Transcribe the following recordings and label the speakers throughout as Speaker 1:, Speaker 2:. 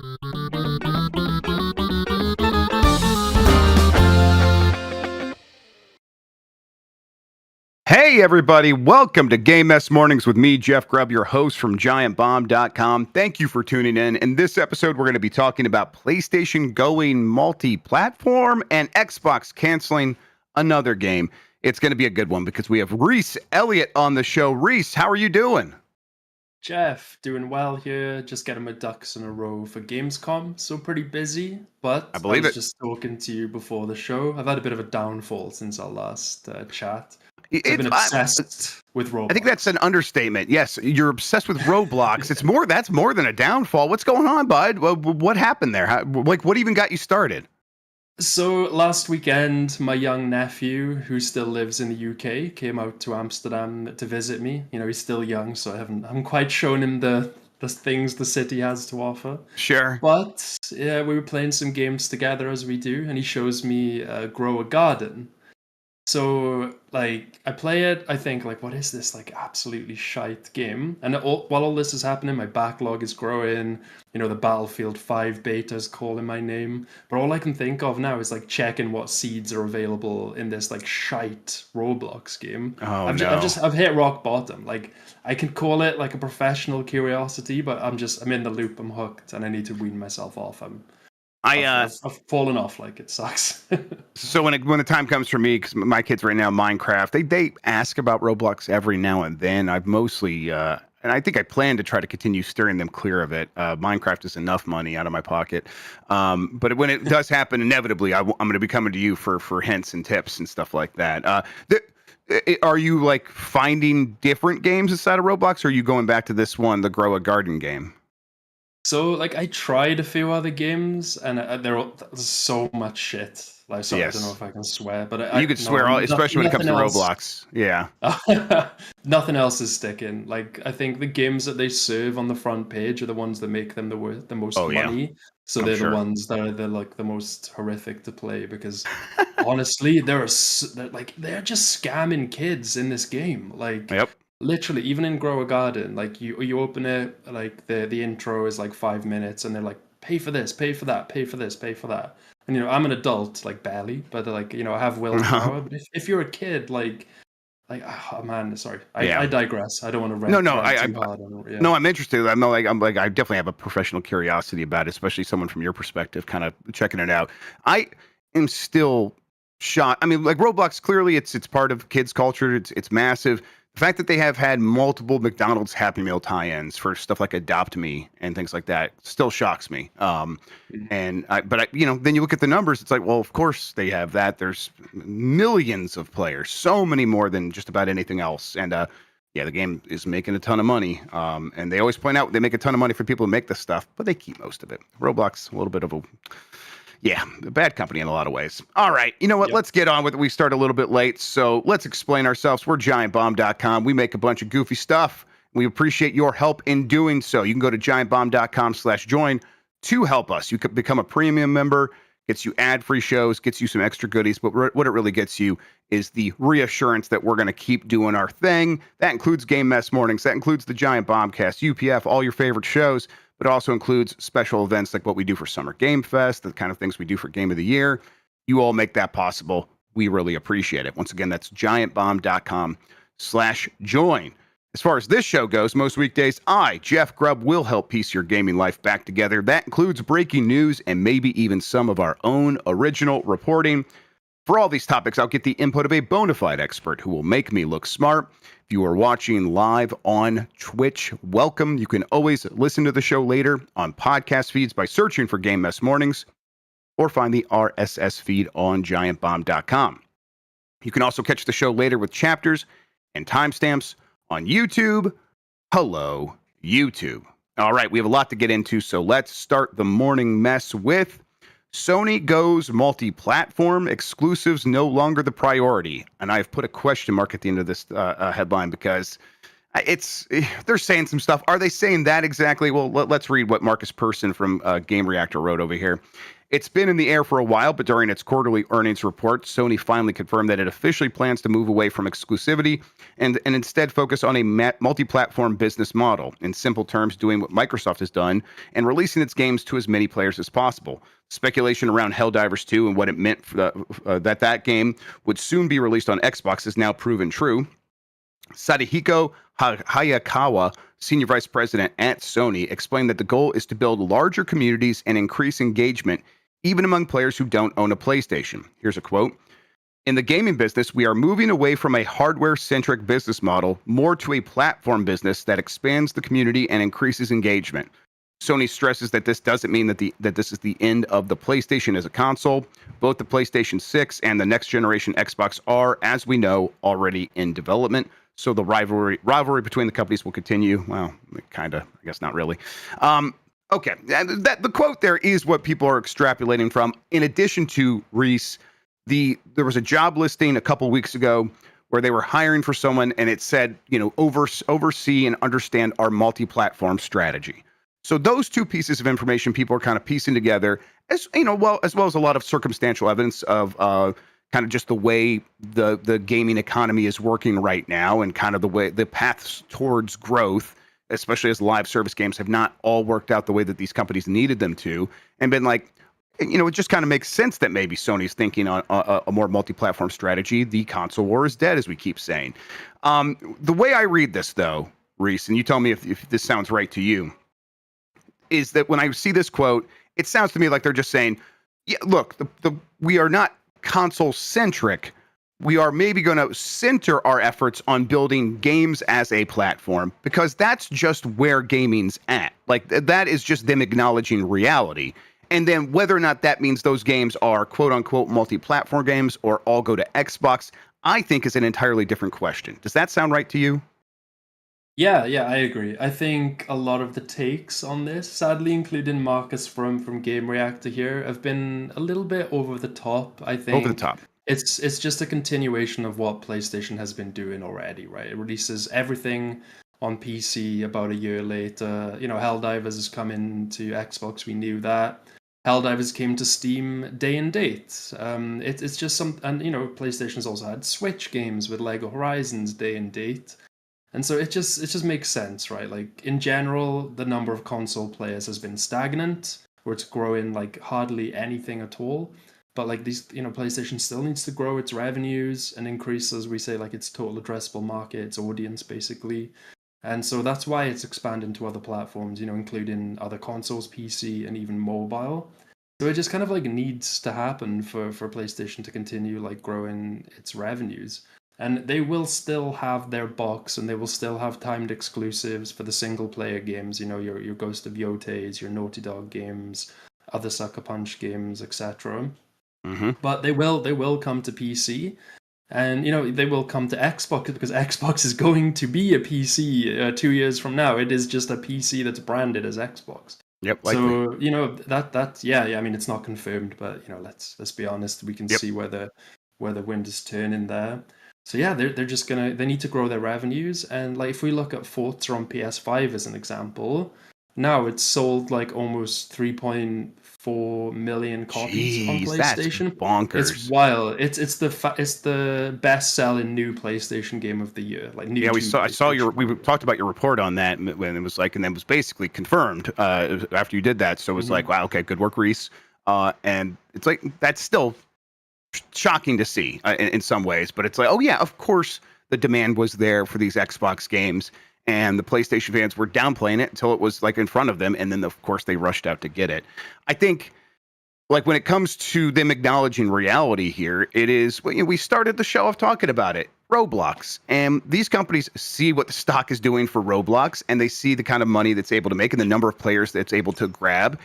Speaker 1: Hey, everybody. Welcome to Game Mess Mornings with me, Jeff Grubb, your host from GiantBomb.com. Thank you for tuning in. In this episode, we're going to be talking about PlayStation going multi-platform and Xbox canceling another game. It's going to be a good one because we have Rhys Elliot on the show. Rhys, how are you doing?
Speaker 2: Jeff, doing well here. Just getting my ducks in a row for Gamescom. So pretty busy, but
Speaker 1: I believe
Speaker 2: was
Speaker 1: it.
Speaker 2: just talking to you before the show. I've had a bit of a downfall since our last chat. I've
Speaker 1: It's,
Speaker 2: been obsessed with Roblox.
Speaker 1: I think that's an understatement. Yes, you're obsessed with Roblox. That's more than a downfall. What's going on, bud? What happened there? What even got you started?
Speaker 2: So last weekend, my young nephew, who still lives in the UK, came out to Amsterdam to visit me. You know, he's still young, so I haven't quite shown him the things the city has to offer.
Speaker 1: Sure.
Speaker 2: But yeah, we were playing some games together as we do, and he shows me Grow a Garden. So, like, I play it, I think, like, what is this, like, absolutely shite game? And while all this is happening, my backlog is growing, you know, the Battlefield 5 beta is calling my name. But all I can think of now is, like, checking what seeds are available in this, like, shite Roblox game.
Speaker 1: Oh,
Speaker 2: I've hit rock bottom. Like, I can call it, like, a professional curiosity, but I'm in the loop, I'm hooked, and I need to wean myself off. I've fallen off. Like, it sucks.
Speaker 1: So when the time comes for me, because my kids right now Minecraft, they ask about Roblox every now and then. I've mostly and I think I plan to try to continue steering them clear of it. Minecraft is enough money out of my pocket, but when it does happen, inevitably I'm going to be coming to you for hints and tips and stuff like that. Are you like finding different games inside of Roblox, or are you going back to this one, the Grow a Garden game?
Speaker 2: So, like, I tried a few other games, and there's so much shit. Like, sorry,
Speaker 1: Yes.
Speaker 2: I don't know if I can swear, but
Speaker 1: You could swear, especially when it comes to Roblox. Yeah.
Speaker 2: Nothing else is sticking. Like, I think the games that they serve on the front page are the ones that make them the most money. So they're the ones that are like the most horrific to play because honestly, they're just scamming kids in this game. Like,
Speaker 1: Yep.
Speaker 2: literally, even in Grow a Garden, like you open it, like the intro is like 5 minutes, and they're like, pay for this, pay for that, pay for this, pay for that. And you know, I'm an adult, like barely, but like, you know, I have willpower. But if you're a kid, like, oh man, sorry, I digress. I don't want to rant too hard.
Speaker 1: No, I'm interested. I'm like, I definitely have a professional curiosity about it, especially someone from your perspective, kind of checking it out. I am still shocked. I mean, like Roblox, clearly it's part of kids' culture. It's massive. The fact that they have had multiple McDonald's Happy Meal tie-ins for stuff like Adopt Me and things like that still shocks me. Then you look at the numbers, it's like, well, of course they have that. There's millions of players, so many more than just about anything else. And the game is making a ton of money. And they always point out they make a ton of money for people who make this stuff, but they keep most of it. Roblox, a little bit of a bad company in a lot of ways. All right. You know what? Yep. Let's get on with it. We start a little bit late, so let's explain ourselves. We're GiantBomb.com. We make a bunch of goofy stuff. We appreciate your help in doing so. You can go to GiantBomb.com/join to help us. You could become a premium member, gets you ad-free shows, gets you some extra goodies, but what it really gets you is the reassurance that we're going to keep doing our thing. That includes Game Mess Mornings. That includes the Giant Bombcast, UPF, all your favorite shows. But it also includes special events like what we do for Summer Game Fest, the kind of things we do for Game of the Year. You all make that possible. We really appreciate it. Once again, that's giantbomb.com/join. As far as this show goes, most weekdays, I, Jeff Grubb, will help piece your gaming life back together. That includes breaking news and maybe even some of our own original reporting. For all these topics, I'll get the input of a bona fide expert who will make me look smart. If you are watching live on Twitch, welcome. You can always listen to the show later on podcast feeds by searching for Game Mess Mornings or find the RSS feed on giantbomb.com. You can also catch the show later with chapters and timestamps on YouTube. Hello, YouTube. All right, we have a lot to get into, so let's start the morning mess with Sony goes multi-platform, exclusives no longer the priority. And I've put a question mark at the end of this headline because They're saying some stuff. Are they saying that exactly? Well, let's read what Marcus Persson from Game Reactor wrote over here. It's been in the air for a while, but during its quarterly earnings report, Sony finally confirmed that it officially plans to move away from exclusivity and instead focus on a multi-platform business model. In simple terms, doing what Microsoft has done and releasing its games to as many players as possible. Speculation around Helldivers 2 and what it meant for that game would soon be released on Xbox is now proven true. Sadahiko Hayakawa, Senior Vice President at Sony, explained that the goal is to build larger communities and increase engagement, even among players who don't own a PlayStation. Here's a quote. In the gaming business, we are moving away from a hardware-centric business model more to a platform business that expands the community and increases engagement. Sony stresses that this doesn't mean that this is the end of the PlayStation as a console. Both the PlayStation 6 and the next generation Xbox are, as we know, already in development. So the rivalry between the companies will continue. Well, kind of, I guess not really. Okay, the quote there is what people are extrapolating from. In addition to Rhys, there was a job listing a couple weeks ago where they were hiring for someone, and it said, oversee and understand our multi-platform strategy. So those two pieces of information people are kind of piecing together, as well as a lot of circumstantial evidence of kind of just the way the gaming economy is working right now, and kind of the way the paths towards growth, especially as live service games have not all worked out the way that these companies needed them to, and been like, it just kind of makes sense that maybe Sony's thinking on a more multi-platform strategy. The console war is dead, as we keep saying. The way I read this, though, Rhys, and you tell me if this sounds right to you, is that when I see this quote, it sounds to me like they're just saying, yeah, look, we are not console-centric. We are maybe going to center our efforts on building games as a platform, because that's just where gaming's at. Like, that is just them acknowledging reality. And then whether or not that means those games are quote-unquote multi-platform games or all go to Xbox, I think is an entirely different question. Does that sound right to you?
Speaker 2: Yeah, I agree. I think a lot of the takes on this, sadly including Marcus from Game Reactor here, have been a little bit over the top. I think
Speaker 1: Over the top.
Speaker 2: It's just a continuation of what PlayStation has been doing already, right? It releases everything on PC about a year later. Helldivers is coming to Xbox. We knew that. Helldivers came to Steam day and date. It's just and PlayStation's also had Switch games with Lego Horizons day and date. And so it just makes sense, right? Like, in general, the number of console players has been stagnant, or it's growing like hardly anything at all. But like these, PlayStation still needs to grow its revenues and increase, as we say, like its total addressable market, its audience, basically. And so that's why it's expanding to other platforms, including other consoles, PC, and even mobile. So it just kind of like needs to happen for PlayStation to continue like growing its revenues. And they will still have their box, and they will still have timed exclusives for the single player games, your Ghost of Yotes, your Naughty Dog games, other Sucker Punch games, etc.
Speaker 1: Mm-hmm.
Speaker 2: But they will come to PC, and they will come to Xbox, because Xbox is going to be a PC 2 years from now. It is just a PC that's branded as Xbox.
Speaker 1: Yep. Likely.
Speaker 2: So that yeah. I mean, it's not confirmed, but let's be honest. We can see where the wind is turning there. So yeah, they're just they need to grow their revenues. And like, if we look at Forza on PS5 as an example, now it's sold like almost 3.4 million copies on PlayStation.
Speaker 1: That's bonkers.
Speaker 2: It's wild. It's the best selling new PlayStation game of the year. Like, new.
Speaker 1: Yeah, I saw we talked about your report on that when it was like, and then it was basically confirmed after you did that. So it was like, wow, okay, good work, Rhys. And it's like, that's still shocking to see in some ways, but it's like, oh yeah, of course the demand was there for these Xbox games, and the PlayStation fans were downplaying it until it was like in front of them, and then of course they rushed out to get it. I think, like, when it comes to them acknowledging reality here, it is, we started the show off talking about it, Roblox, and these companies see what the stock is doing for Roblox, and they see the kind of money that's able to make and the number of players that's able to grab,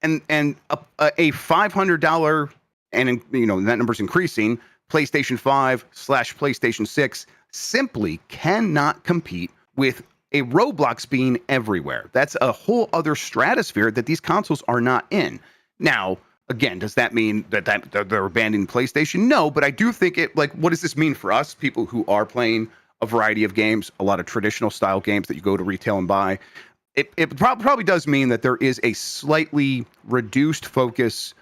Speaker 1: and a $500, and that number's increasing, PlayStation 5/PlayStation 6 simply cannot compete with a Roblox being everywhere. That's a whole other stratosphere that these consoles are not in. Now, again, does that mean that they're abandoning PlayStation? No, but I do think it, like, what does this mean for us, people who are playing a variety of games, a lot of traditional style games that you go to retail and buy. It probably does mean that there is a slightly reduced focus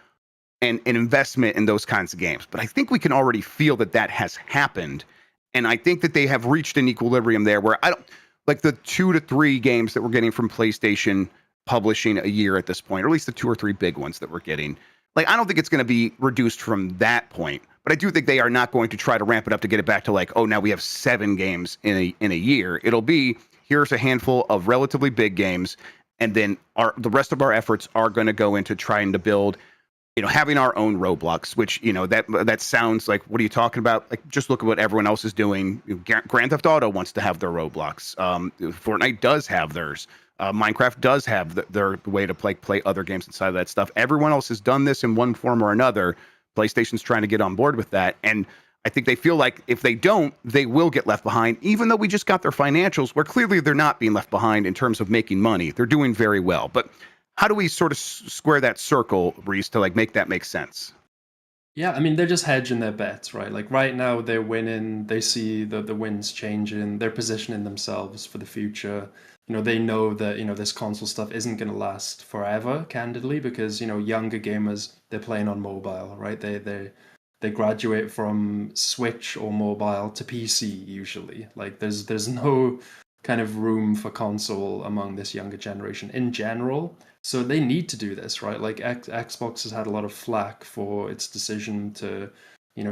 Speaker 1: and investment in those kinds of games. But I think we can already feel that has happened. And I think that they have reached an equilibrium there where I don't like the 2 to 3 games that we're getting from PlayStation publishing a year at this point, or at least the 2 or 3 big ones that we're getting. Like, I don't think it's going to be reduced from that point, but I do think they are not going to try to ramp it up to get it back to like, oh, now we have 7 games in a year. It'll be, here's a handful of relatively big games, and then the rest of our efforts are going to go into trying to build, having our own Roblox, which, that sounds like, what are you talking about? Like, just look at what everyone else is doing. Grand Theft Auto wants to have their Roblox. Fortnite does have theirs. Minecraft does have their way to play other games inside of that stuff. Everyone else has done this in one form or another. PlayStation's trying to get on board with that. And I think they feel like if they don't, they will get left behind, even though we just got their financials where clearly they're not being left behind in terms of making money. They're doing very well. But how do we sort of square that circle, Rhys, to like make that make sense?
Speaker 2: Yeah, I mean, they're just hedging their bets, right? Like right now they're winning, they see the winds changing, they're positioning themselves for the future. They know that, this console stuff isn't going to last forever, candidly, because, younger gamers, they're playing on mobile, right? They graduate from Switch or mobile to PC usually. Like there's no kind of room for console among this younger generation in general. So they need to do this, right? Like Xbox has had a lot of flack for its decision to,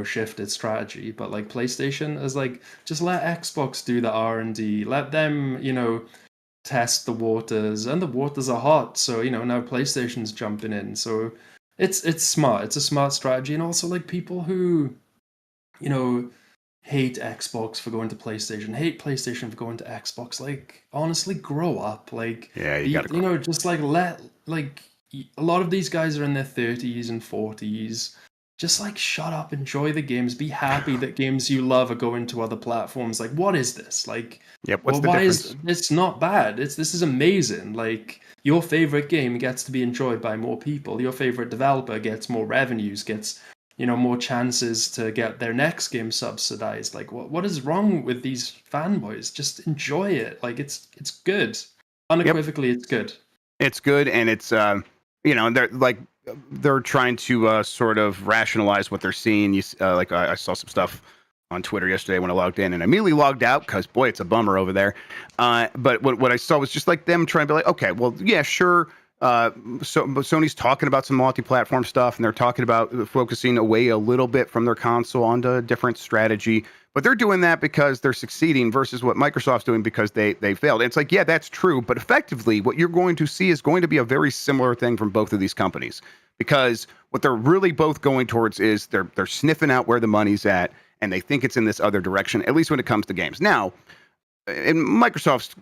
Speaker 2: shift its strategy. But like PlayStation is like, just let Xbox do the R&D. Let them, test the waters. And the waters are hot. So, now PlayStation's jumping in. So it's smart. It's a smart strategy. And also like people who, hate Xbox for going to PlayStation, hate PlayStation for going to Xbox. Like, honestly, grow up. Like,
Speaker 1: Yeah, you gotta
Speaker 2: just like a lot of these guys are in their 30s and 40s. Just like shut up, enjoy the games, be happy that games you love are going to other platforms. Like, what is this? Like,
Speaker 1: Yep. What's the difference?
Speaker 2: It's not bad. This is amazing. Like, your favorite game gets to be enjoyed by more people. Your favorite developer gets more revenues, gets more chances to get their next game subsidized. Like, what is wrong with these fanboys? Just enjoy it. Like, it's good. Unequivocally, It's good.
Speaker 1: It's good, and it's they're trying to sort of rationalize what they're seeing. I saw some stuff on Twitter yesterday when I logged in, and I immediately logged out because boy, it's a bummer over there. But what I saw was just like them trying to be like, okay, well, yeah, sure. So Sony's talking about some multi-platform stuff, and they're talking about focusing away a little bit from their console onto a different strategy. But they're doing that because they're succeeding versus what Microsoft's doing because they failed. And it's like, yeah, that's true. But effectively, what you're going to see is going to be a very similar thing from both of these companies, because what they're really both going towards is they're sniffing out where the money's at, and they think it's in this other direction, at least when it comes to games. Now, in Microsoft's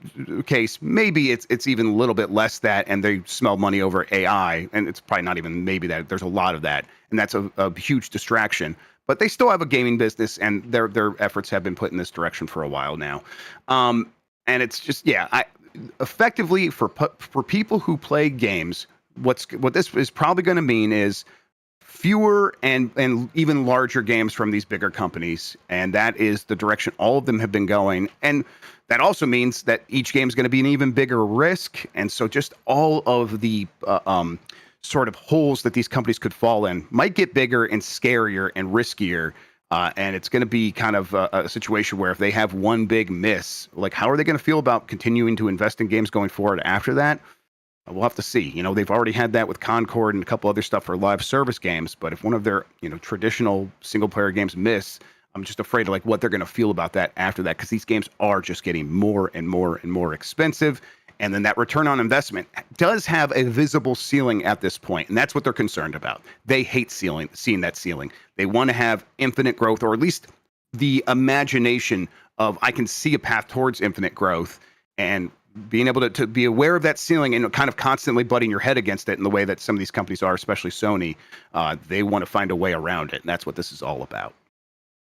Speaker 1: case, maybe it's even a little bit less that, and they smell money over AI, and it's probably not even maybe that. There's a lot of that, and that's a huge distraction. But they still have a gaming business, and their efforts have been put in this direction for a while now. And it's just, effectively for people who play games, what this is probably going to mean is fewer and even larger games from these bigger companies, and that is the direction all of them have been going. And that also means that each game is going to be an even bigger risk, and so just all of the sort of holes that these companies could fall in might get bigger and scarier and riskier. And it's going to be kind of a situation where if they have one big miss, like how are they going to feel about continuing to invest in games going forward after that? We'll have to see. They've already had that with Concord and a couple other stuff for live service games. But if one of their, traditional single player games miss, I'm just afraid of like what they're going to feel about that after that, because these games are just getting more and more and more expensive. And then that return on investment does have a visible ceiling at this point, and that's what they're concerned about. They hate seeing that ceiling. They want to have infinite growth, or at least the imagination of I can see a path towards infinite growth, and being able to be aware of that ceiling and kind of constantly butting your head against it in the way that some of these companies are, especially Sony. They want to find a way around it, and that's what this is all about.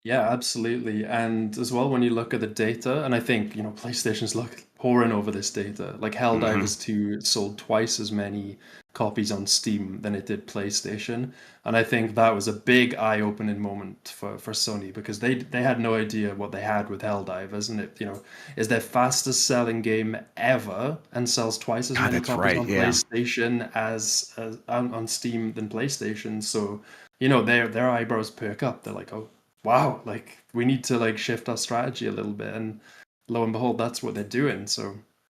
Speaker 2: Yeah, absolutely. And as well, when you look at the data, and I think, PlayStation's pouring over this data. Like
Speaker 1: Hmm.
Speaker 2: Helldivers 2 sold twice as many copies on Steam than it did PlayStation. And I think that was a big eye-opening moment for Sony because they had no idea what they had with Helldivers, and it, is their fastest selling game ever and sells twice as
Speaker 1: God,
Speaker 2: many
Speaker 1: that's
Speaker 2: copies
Speaker 1: right.
Speaker 2: on
Speaker 1: Yeah.
Speaker 2: PlayStation as on Steam than PlayStation. So, their eyebrows perk up. They're like, oh, wow, like we need to like shift our strategy a little bit, and lo and behold, that's what they're doing. So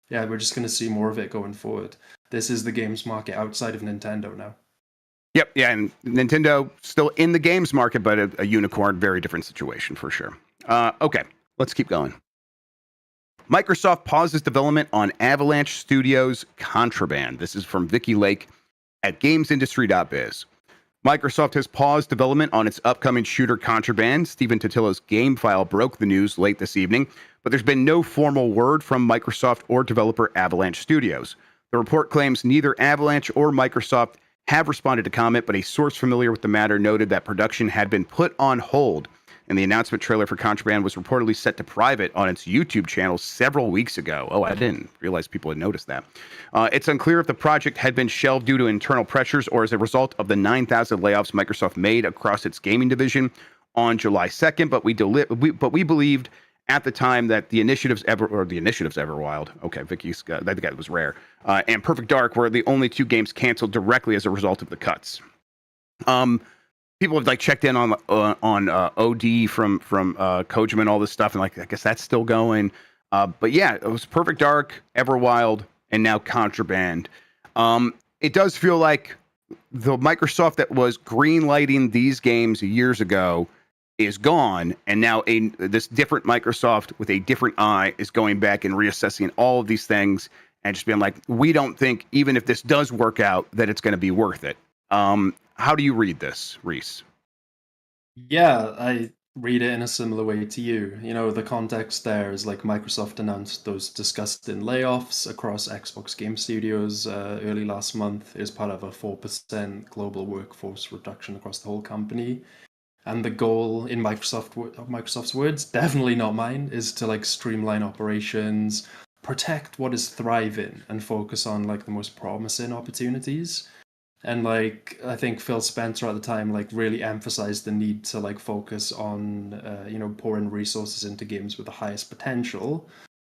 Speaker 2: yeah, we're just going to see more of it going forward. This is the games market outside of Nintendo now.
Speaker 1: Yep. Yeah. And Nintendo still in the games market, but a unicorn, very different situation for sure. Okay. Let's keep going. Microsoft pauses development on Avalanche Studios Contraband. This is from Vicky Lake at gamesindustry.biz. Microsoft has paused development on its upcoming shooter Contraband. Stephen Totillo's game file broke the news late this evening, but there's been no formal word from Microsoft or developer Avalanche Studios. The report claims neither Avalanche or Microsoft have responded to comment, but a source familiar with the matter noted that production had been put on hold, and the announcement trailer for Contraband was reportedly set to private on its YouTube channel several weeks ago. Oh, I didn't realize people had noticed that. It's unclear if the project had been shelved due to internal pressures or as a result of the 9,000 layoffs Microsoft made across its gaming division on July 2nd, but we believed at the time that the initiatives Everwild, okay, Vicky's, I think that was rare, and Perfect Dark were the only two games canceled directly as a result of the cuts. People have like checked in on OD from Kojima and all this stuff, and like I guess that's still going. But yeah, it was Perfect Dark, Everwild, and now Contraband. It does feel like the Microsoft that was greenlighting these games years ago is gone, and now this different Microsoft with a different eye is going back and reassessing all of these things and just being like, we don't think even if this does work out that it's going to be worth it. How do you read this, Rhys?
Speaker 2: Yeah, I read it in a similar way to you. The context there is like Microsoft announced those disgusting layoffs across Xbox Game Studios early last month as part of a 4% global workforce reduction across the whole company. And the goal in Microsoft's words, definitely not mine, is to like streamline operations, protect what is thriving, and focus on like the most promising opportunities. And like I think Phil Spencer at the time like really emphasized the need to like focus on pouring resources into games with the highest potential.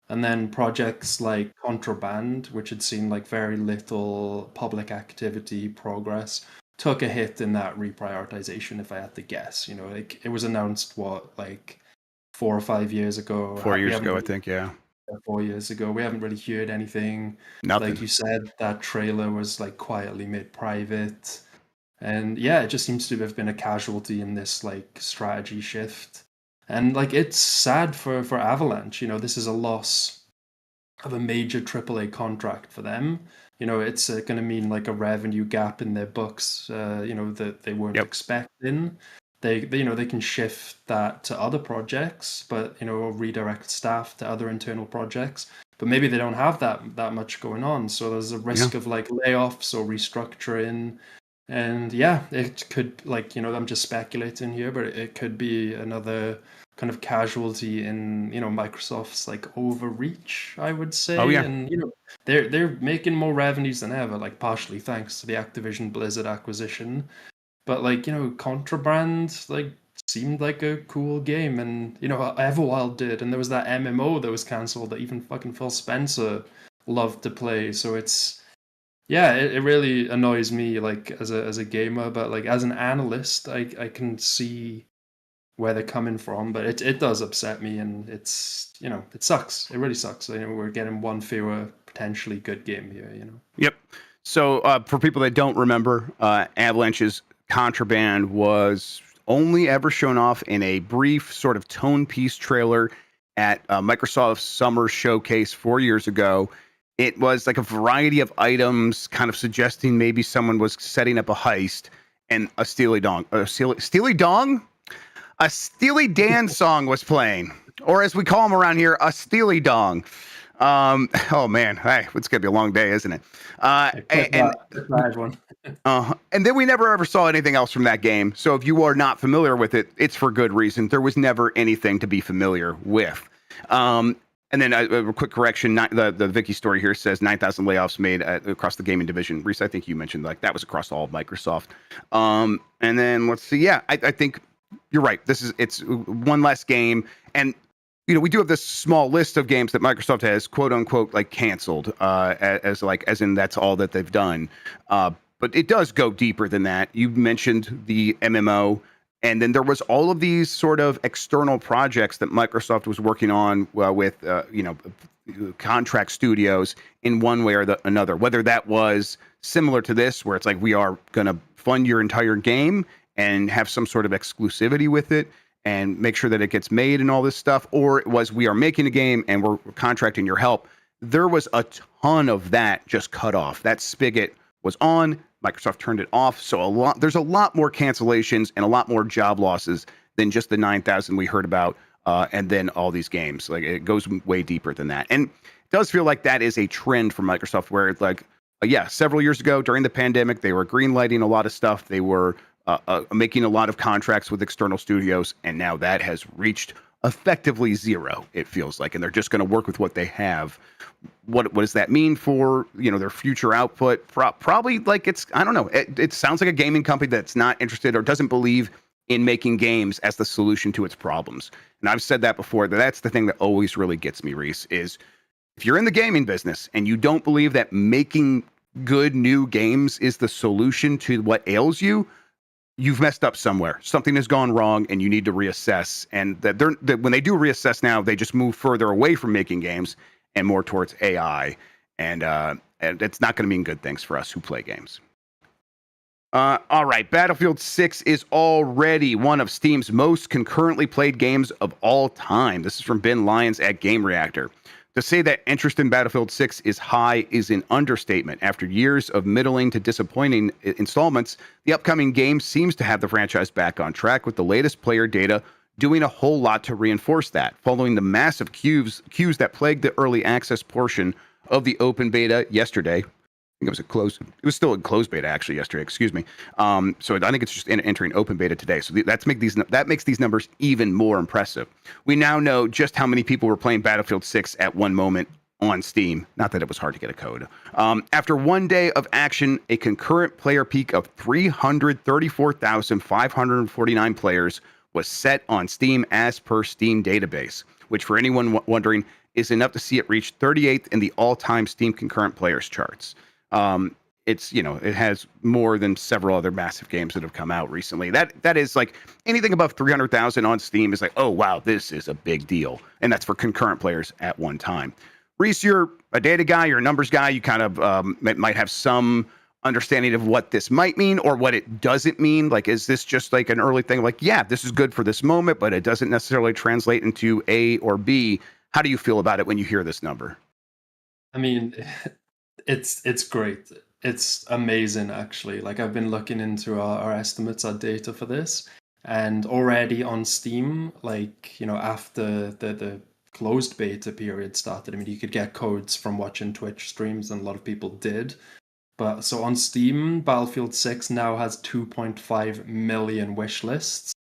Speaker 2: And then projects like Contraband, which had seen like very little public activity progress, took a hit in that reprioritization, if I had to guess. Like it was announced like 4 or 5 years ago.
Speaker 1: Four
Speaker 2: We
Speaker 1: years
Speaker 2: haven't
Speaker 1: ago, I
Speaker 2: really
Speaker 1: think. Yeah,
Speaker 2: 4 years ago. We haven't really heard anything. Like
Speaker 1: nothing.
Speaker 2: you said, that trailer was like quietly made private. And yeah, it just seems to have been a casualty in this like strategy shift. And like it's sad for Avalanche. This is a loss of a major AAA contract for them. It's going to mean like a revenue gap in their books, that they weren't
Speaker 1: Yep.
Speaker 2: expecting. They can shift that to other projects, but or redirect staff to other internal projects. But maybe they don't have that much going on, so there's a
Speaker 1: Yeah.
Speaker 2: risk of like layoffs or restructuring. And yeah, it could like I'm just speculating here, but it could be another kind of casualty in Microsoft's like overreach, I would
Speaker 1: Oh
Speaker 2: say.
Speaker 1: yeah.
Speaker 2: And they're making more revenues than ever, like partially thanks to the Activision Blizzard acquisition. But like Contraband like seemed like a cool game, and Everwild did, and there was that MMO that was cancelled that even fucking Phil Spencer loved to play. So it's yeah, it really annoys me like as a gamer, but like as an analyst, I can see where they're coming from, but it does upset me, and it's it sucks. It really sucks. We're getting one fewer potentially good game here.
Speaker 1: Yep. So for people that don't remember, Avalanche's Contraband was only ever shown off in a brief sort of tone piece trailer at Microsoft's Summer Showcase 4 years ago. It was like a variety of items, kind of suggesting maybe someone was setting up a heist, and a Steely Dan song was playing, or as we call them around here, a Steely Dong. Oh man, hey, it's gonna be a long day, isn't it?
Speaker 2: Like,
Speaker 1: And
Speaker 2: clip that, everyone.
Speaker 1: and then we never ever saw anything else from that game. So if you are not familiar with it, it's for good reason. There was never anything to be familiar with. Um, and then a quick correction: the Vicky story here says 9,000 layoffs made across the gaming division. Rhys, I think you mentioned like that was across all of Microsoft. And then let's see. Yeah, I think you're right. It's one less game, and we do have this small list of games that Microsoft has quote unquote like canceled as in that's all that they've done. But it does go deeper than that. You mentioned the MMO, and then there was all of these sort of external projects that Microsoft was working on with contract studios in one way or another. Whether that was similar to this, where it's like we are going to fund your entire game and have some sort of exclusivity with it and make sure that it gets made and all this stuff, or it was we are making a game and we're contracting your help. There was a ton of that just cut off. That spigot was on. Microsoft turned it off. So there's a lot more cancellations and a lot more job losses than just the 9,000 we heard about, and then all these games. Like it goes way deeper than that. And it does feel like that is a trend for Microsoft, where it's like, several years ago during the pandemic, they were greenlighting a lot of stuff. They were making a lot of contracts with external studios, and now that has reached effectively zero, it feels like, and they're just going to work with what they have. What does that mean for their future output? Probably like I don't know. It sounds like a gaming company that's not interested or doesn't believe in making games as the solution to its problems. And I've said that before. That's the thing that always really gets me, Rhys, is if you're in the gaming business and you don't believe that making good new games is the solution to what ails you, you've messed up somewhere. Something has gone wrong, and you need to reassess. And that when they do reassess now, they just move further away from making games and more towards AI. And it's not going to mean good things for us who play games. All right, Battlefield 6 is already one of Steam's most concurrently played games of all time. This is from Ben Lyons at Game Reactor. To say that interest in Battlefield 6 is high is an understatement. After years of middling to disappointing installments, the upcoming game seems to have the franchise back on track, with the latest player data doing a whole lot to reinforce that. Following the massive queues that plagued the early access portion of the open beta yesterday, I think it was still in closed beta actually yesterday, excuse me. So I think it's just entering open beta today. So that makes these numbers even more impressive. We now know just how many people were playing Battlefield 6 at one moment on Steam. Not that it was hard to get a code. After one day of action, a concurrent player peak of 334,549 players was set on Steam as per Steam database, which for anyone wondering is enough to see it reach 38th in the all-time Steam concurrent players charts. It has more than several other massive games that have come out recently. That is like anything above 300,000 on Steam is like, oh wow, this is a big deal, and that's for concurrent players at one time. Rhys, you're a data guy, you're a numbers guy. You kind of might have some understanding of what this might mean or what it doesn't mean. Like, is this just like an early thing? Like, yeah, this is good for this moment, but it doesn't necessarily translate into A or B. How do you feel about it when you hear this number?
Speaker 2: I mean, it's great. It's amazing, actually. Like, I've been looking into our estimates, our data for this, and already on Steam, like, after the closed beta period started, I mean, you could get codes from watching Twitch streams, and a lot of people did. But so on Steam, Battlefield 6 now has 2.5 million wish lists,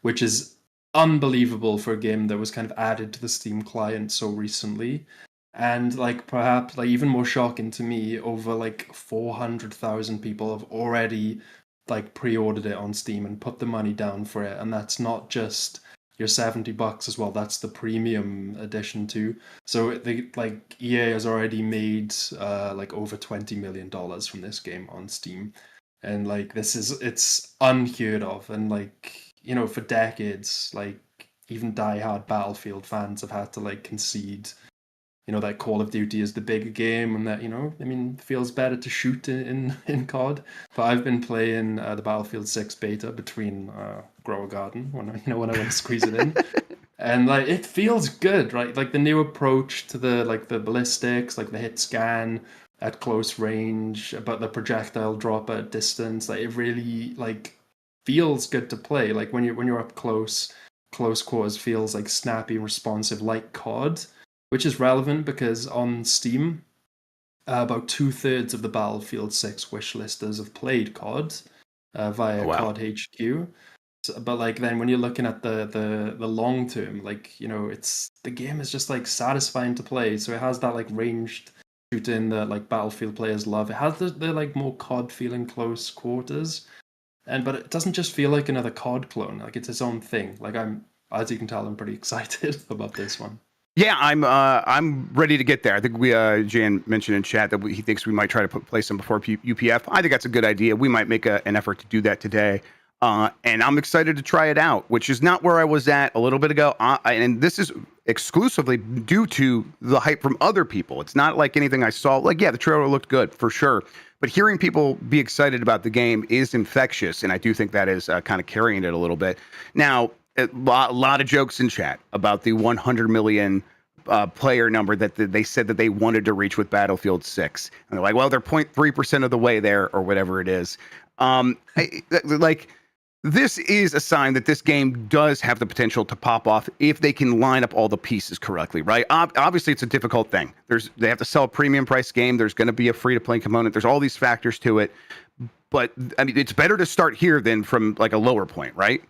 Speaker 2: which is unbelievable for a game that was kind of added to the Steam client so recently. And like perhaps like even more shocking to me, over like 400,000 people have already like pre-ordered it on Steam and put the money down for it. And that's not just your $70 as well. That's the premium edition too. So EA has already made like over $20 million from this game on Steam. And like it's unheard of. And like, for decades, like even diehard Battlefield fans have had to like concede that Call of Duty is the bigger game, and that it feels better to shoot in COD. But I've been playing the Battlefield 6 beta between Grow a Garden when I want to squeeze it in, and like it feels good, right? Like the new approach to the ballistics, like the hit scan at close range, but the projectile drop at distance, like it really like feels good to play. Like when you're up close quarters feels like snappy, responsive, like COD. which is relevant because on Steam, about 2/3 of the Battlefield 6 wishlisters have played COD via
Speaker 1: Wow.
Speaker 2: COD HQ. So, but like then when you're looking at the long term, like, you know, it's the game is just like satisfying to play. So it has that like ranged shooting that like Battlefield players love. It has the like more COD feeling close quarters, but it doesn't just feel like another COD clone. Like it's its own thing. Like as you can tell, I'm pretty excited about this one.
Speaker 1: Yeah, I'm ready to get there. I think Jan mentioned in chat that he thinks we might try to place him before UPF. I think that's a good idea. We might make an effort to do that today. And I'm excited to try it out, which is not where I was at a little bit ago. And this is exclusively due to the hype from other people. It's not like anything I saw. Like, yeah, the trailer looked good for sure. But hearing people be excited about the game is infectious. And I do think that is kind of carrying it a little bit. Now, a lot of jokes in chat about the 100 million player number that they said that they wanted to reach with Battlefield 6. And they're like, well, they're 0.3% of the way there or whatever it is. This is a sign that this game does have the potential to pop off if they can line up all the pieces correctly, right? Obviously, it's a difficult thing. They have to sell a premium price game. There's going to be a free-to-play component. There's all these factors to it. But, I mean, it's better to start here than from, like, a lower point, right?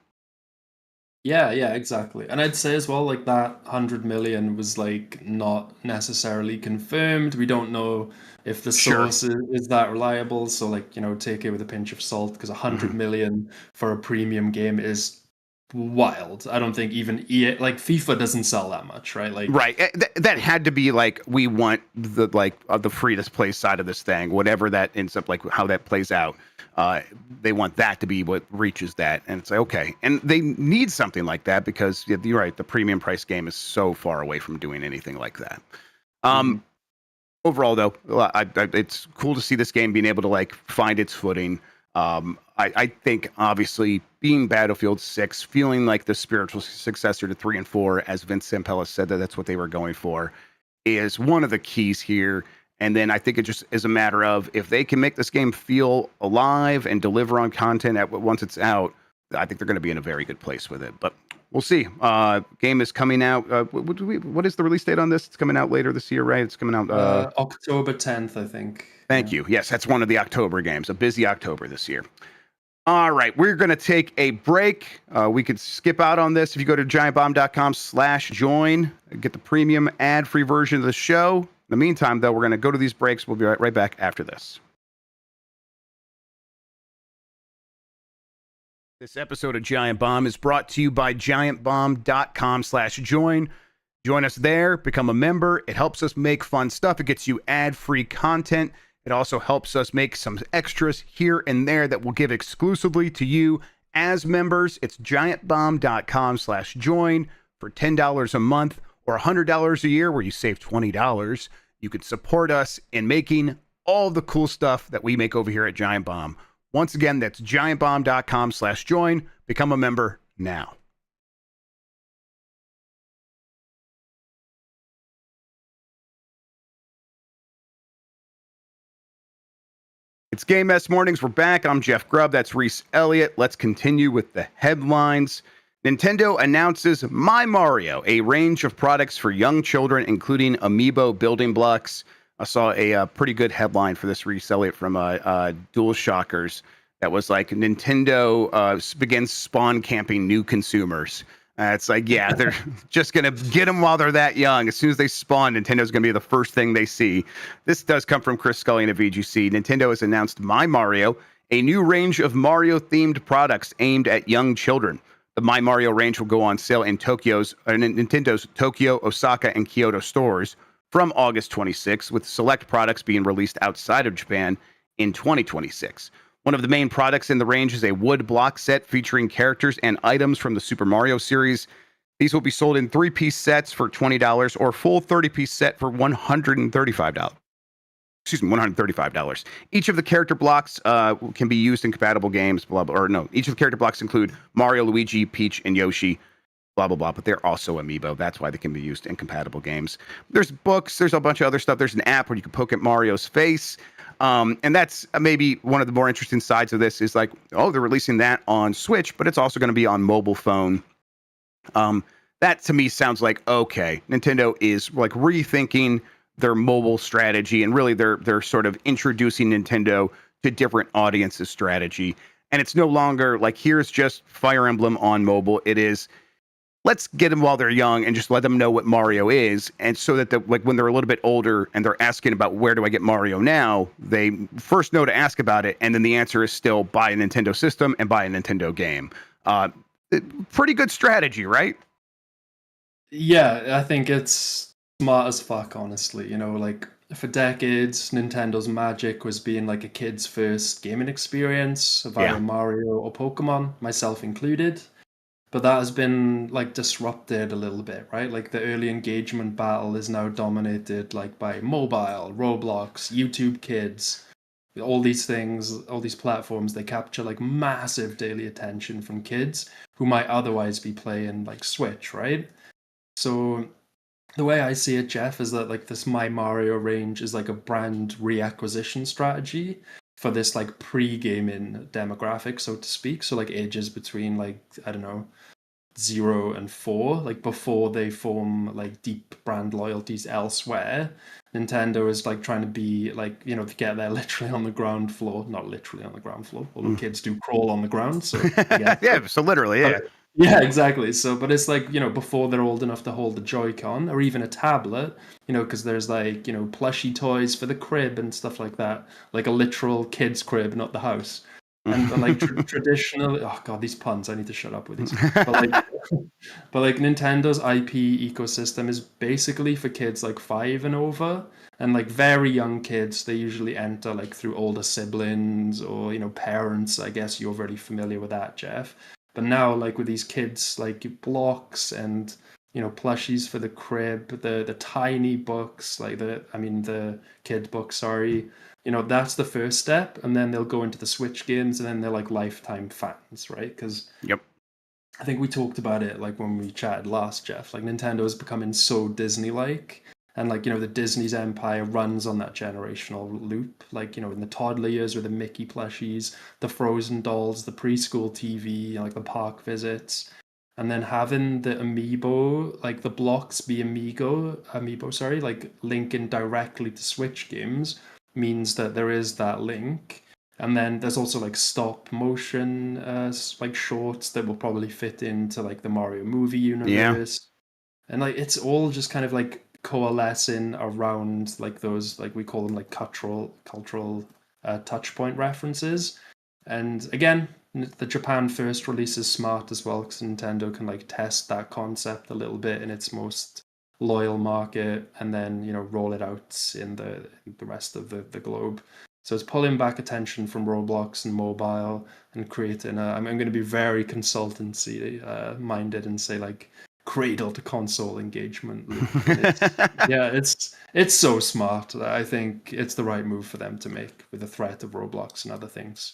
Speaker 2: Yeah, exactly. And I'd say as well, like that 100 million was like not necessarily confirmed. We don't know if the source is that reliable. So like, you know, take it with a pinch of salt because 100 million for a premium game is wild. I don't think even EA, like FIFA doesn't sell that much, right? Like,
Speaker 1: right. That had to be like, we want the free to play side of this thing, whatever that ends up, like how that plays out. They want that to be what reaches that. And it's like, okay. And they need something like that because you're right. The premium price game is so far away from doing anything like that. Overall though, it's cool to see this game being able to like find its footing. I think obviously being Battlefield 6, feeling like the spiritual successor to 3 and 4, as Vince Zampella said that's what they were going for, is one of the keys here. And then I think it just is a matter of if they can make this game feel alive and deliver on content once it's out, I think they're going to be in a very good place with it. But we'll see. Game is coming out. What is the release date on this? It's coming out later this year, right? It's coming out
Speaker 2: October 10th, I think.
Speaker 1: Thank you. Yes, that's one of the October games. A busy October this year. All right, we're going to take a break. We could skip out on this if you go to giantbomb.com/join, get the premium ad-free version of the show. In the meantime, though, we're going to go to these breaks. We'll be right back after this. This episode of Giant Bomb is brought to you by giantbomb.com/join. Join us there, become a member. It helps us make fun stuff. It gets you ad-free content. It also helps us make some extras here and there that we'll give exclusively to you as members. It's giantbomb.com/join for $10 a month or $100 a year where you save $20. You can support us in making all the cool stuff that we make over here at Giant Bomb. Once again, that's giantbomb.com/join. Become a member now. It's Game Mess Mornings. We're back. I'm Jeff Grubb. That's Rhys Elliot. Let's continue with the headlines. Nintendo announces My Mario, a range of products for young children, including amiibo building blocks. I saw a pretty good headline for this, Rhys Elliot, from Dual Shockers. That was like Nintendo begins spawn camping new consumers. It's like, yeah, they're just going to get them while they're that young. As soon as they spawn, Nintendo's going to be the first thing they see. This does come from Chris Scullion of VGC. Nintendo has announced My Mario, a new range of Mario-themed products aimed at young children. The My Mario range will go on sale in Nintendo's Tokyo, Osaka, and Kyoto stores from August 26, with select products being released outside of Japan in 2026. One of the main products in the range is a wood block set featuring characters and items from the Super Mario series. These will be sold in 3-piece sets for $20 or full 30-piece set for $135. $135. Each of the character blocks can be used in compatible games, blah, blah, or no, each of the character blocks include Mario, Luigi, Peach, and Yoshi, blah, blah, blah, but they're also amiibo. That's why they can be used in compatible games. There's books, there's a bunch of other stuff. There's an app where you can poke at Mario's face. And that's maybe one of the more interesting sides of this is like, oh, they're releasing that on Switch, but it's also going to be on mobile phone. that to me sounds like, okay, Nintendo is like rethinking their mobile strategy, and really they're sort of introducing Nintendo to different audiences strategy. And it's no longer like, here's just Fire Emblem on mobile. It is, let's get them while they're young and just let them know what Mario is. And so that like when they're a little bit older and they're asking about where do I get Mario now, they first know to ask about it. And then the answer is still buy a Nintendo system and buy a Nintendo game. Pretty good strategy, right?
Speaker 2: Yeah, I think it's smart as fuck, honestly. Like for decades, Nintendo's magic was being like a kid's first gaming experience via Mario or Pokemon, myself included. But that has been like disrupted a little bit, right? Like the early engagement battle is now dominated like by mobile, Roblox, YouTube Kids, all these things, all these platforms. They capture like massive daily attention from kids who might otherwise be playing like Switch, right? So the way I see it, Jeff, is that like this My Mario range is like a brand reacquisition strategy for this like pre-gaming demographic, so to speak. So like ages between like, I don't know, 0 and 4, like before they form like deep brand loyalties elsewhere. Nintendo is like trying to be like, to get there literally on the ground floor, not literally on the ground floor, although kids do crawl on the ground. So
Speaker 1: yeah, so literally, yeah.
Speaker 2: Yeah, exactly. So, but it's like, before they're old enough to hold the Joy-Con or even a tablet, because there's like, plushy toys for the crib and stuff like that, like a literal kid's crib, not the house. And like traditionally, oh god, these puns, I need to shut up with these. But like Nintendo's IP ecosystem is basically for kids like 5 and over, and like very young kids, they usually enter like through older siblings or, parents. I guess you're very familiar with that, Jeff. But now, like with these kids, like blocks and plushies for the crib, the tiny books, like the kid book, sorry, that's the first step, and then they'll go into the Switch games, and then they're like lifetime fans, right? Because I think we talked about it like when we chatted last, Jeff. Like Nintendo is becoming so Disney-like. And like, the Disney's empire runs on that generational loop. Like, in the toddler years with the Mickey plushies, the Frozen dolls, the preschool TV, like the park visits. And then having the amiibo, like the blocks be amiibo, sorry, like linking directly to Switch games means that there is that link. And then there's also like stop motion, like shorts that will probably fit into like the Mario movie universe. Yeah. And like, it's all just kind of like coalescing around like those, like we call them like cultural touch point references. And again, the Japan first release is smart as well, because Nintendo can like test that concept a little bit in its most loyal market, and then roll it out in the rest of the globe. So it's pulling back attention from Roblox and mobile and creating I'm going to be very consultancy minded and say like cradle to console engagement. It's so smart. I think it's the right move for them to make with the threat of Roblox and other things.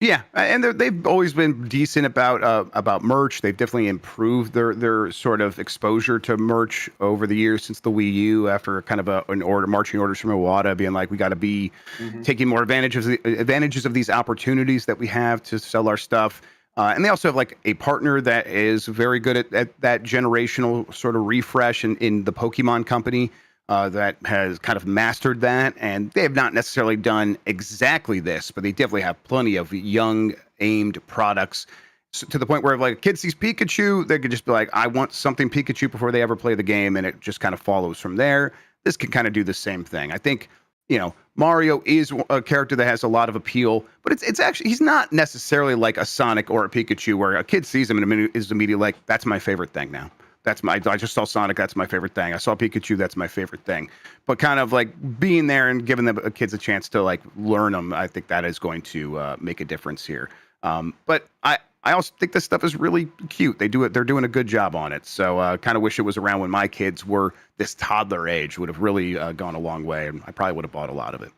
Speaker 1: Yeah, and they've always been decent about merch. They've definitely improved their sort of exposure to merch over the years since the Wii U. After kind of marching orders from Iwata, being like, we got to be taking more advantages of these opportunities that we have to sell our stuff. And they also have like a partner that is very good at that generational sort of refresh in the Pokemon company. That has kind of mastered that, and they have not necessarily done exactly this, but they definitely have plenty of young aimed products, to the point where if like a kid sees Pikachu, they could just be like, I want something Pikachu before they ever play the game, and it just kind of follows from there. This can kind of do the same thing. I think, Mario is a character that has a lot of appeal, but it's actually, he's not necessarily like a Sonic or a Pikachu where a kid sees him and is immediately like, that's my favorite thing now. I just saw Sonic, that's my favorite thing. I saw Pikachu, that's my favorite thing. But kind of like being there and giving the kids a chance to like learn them, I think that is going to make a difference here. But I also think this stuff is really cute. They're doing a good job on it. So kind of wish it was around when my kids were this toddler age. Would have really gone a long way, and I probably would have bought a lot of it.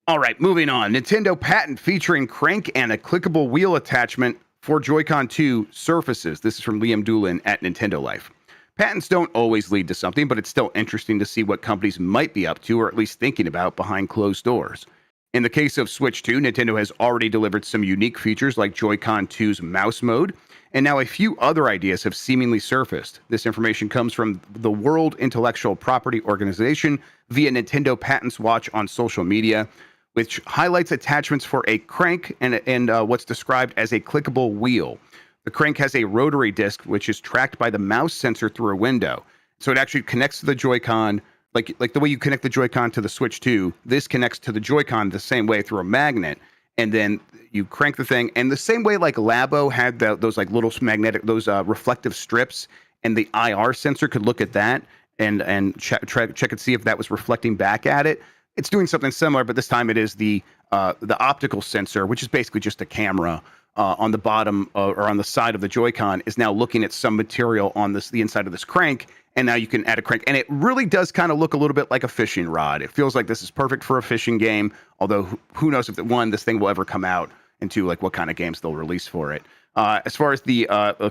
Speaker 1: All right, moving on. Nintendo patent featuring crank and a clickable wheel attachment for Joy-Con 2 surfaces. This is from Liam Doolin at Nintendo Life. Patents don't always lead to something, but it's still interesting to see what companies might be up to, or at least thinking about behind closed doors. In the case of Switch 2, Nintendo has already delivered some unique features like Joy-Con 2's mouse mode, and now a few other ideas have seemingly surfaced. This information comes from the World Intellectual Property Organization via Nintendo Patents Watch on social media, which highlights attachments for a crank and what's described as a clickable wheel. The crank has a rotary disc, which is tracked by the mouse sensor through a window. So it actually connects to the Joy-Con, like the way you connect the Joy-Con to the Switch 2, this connects to the Joy-Con the same way through a magnet. And then you crank the thing. And the same way like Labo had those like little magnetic, those reflective strips, and the IR sensor could look at that and check and see if that was reflecting back at it. It's doing something similar, but this time it is the optical sensor, which is basically just a camera on the bottom or on the side of the Joy-Con, is now looking at some material on the inside of this crank. And now you can add a crank. And it really does kind of look a little bit like a fishing rod. It feels like this is perfect for a fishing game, although who knows if, this thing will ever come out, and two, like what kind of games they'll release for it. As far as the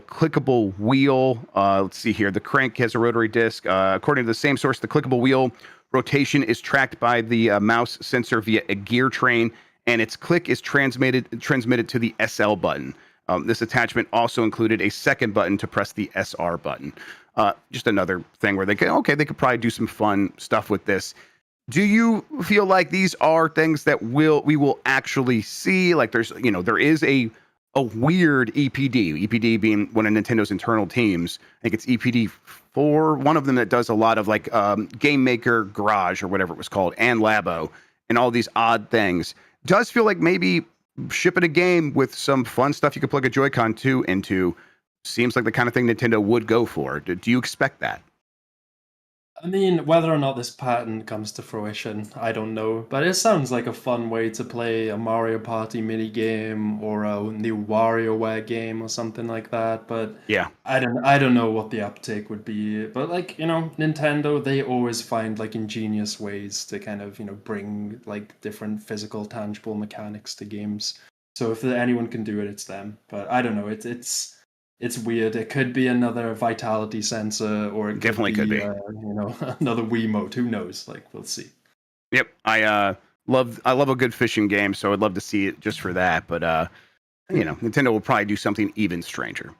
Speaker 1: clickable wheel, let's see here. The crank has a rotary disc. According to the same source, the clickable wheel rotation is tracked by the mouse sensor via a gear train, and its click is transmitted to the SL button. This attachment also included a second button to press the SR button. Just another thing where they could probably do some fun stuff with this. Do you feel like these are things that we will actually see? Like there is a weird EPD. EPD being one of Nintendo's internal teams. I think it's EPD4, one of them that does a lot of like Game Maker Garage or whatever it was called, and Labo, and all these odd things. Does feel like maybe shipping a game with some fun stuff you could plug a Joy-Con 2 into seems like the kind of thing Nintendo would go for. Do you expect that?
Speaker 2: I mean, whether or not this patent comes to fruition, I don't know. But it sounds like a fun way to play a Mario Party mini game or a new WarioWare game or something like that. But
Speaker 1: yeah,
Speaker 2: I don't know what the uptake would be. But like, Nintendo, they always find like ingenious ways to kind of, bring like different physical, tangible mechanics to games. So if anyone can do it, it's them. But I don't know. It's weird. It could be another vitality sensor, or it
Speaker 1: could be.
Speaker 2: Another Wiimote. Who knows? Like, we'll see.
Speaker 1: Yep, I love a good fishing game, so I'd love to see it just for that. But Nintendo will probably do something even stranger.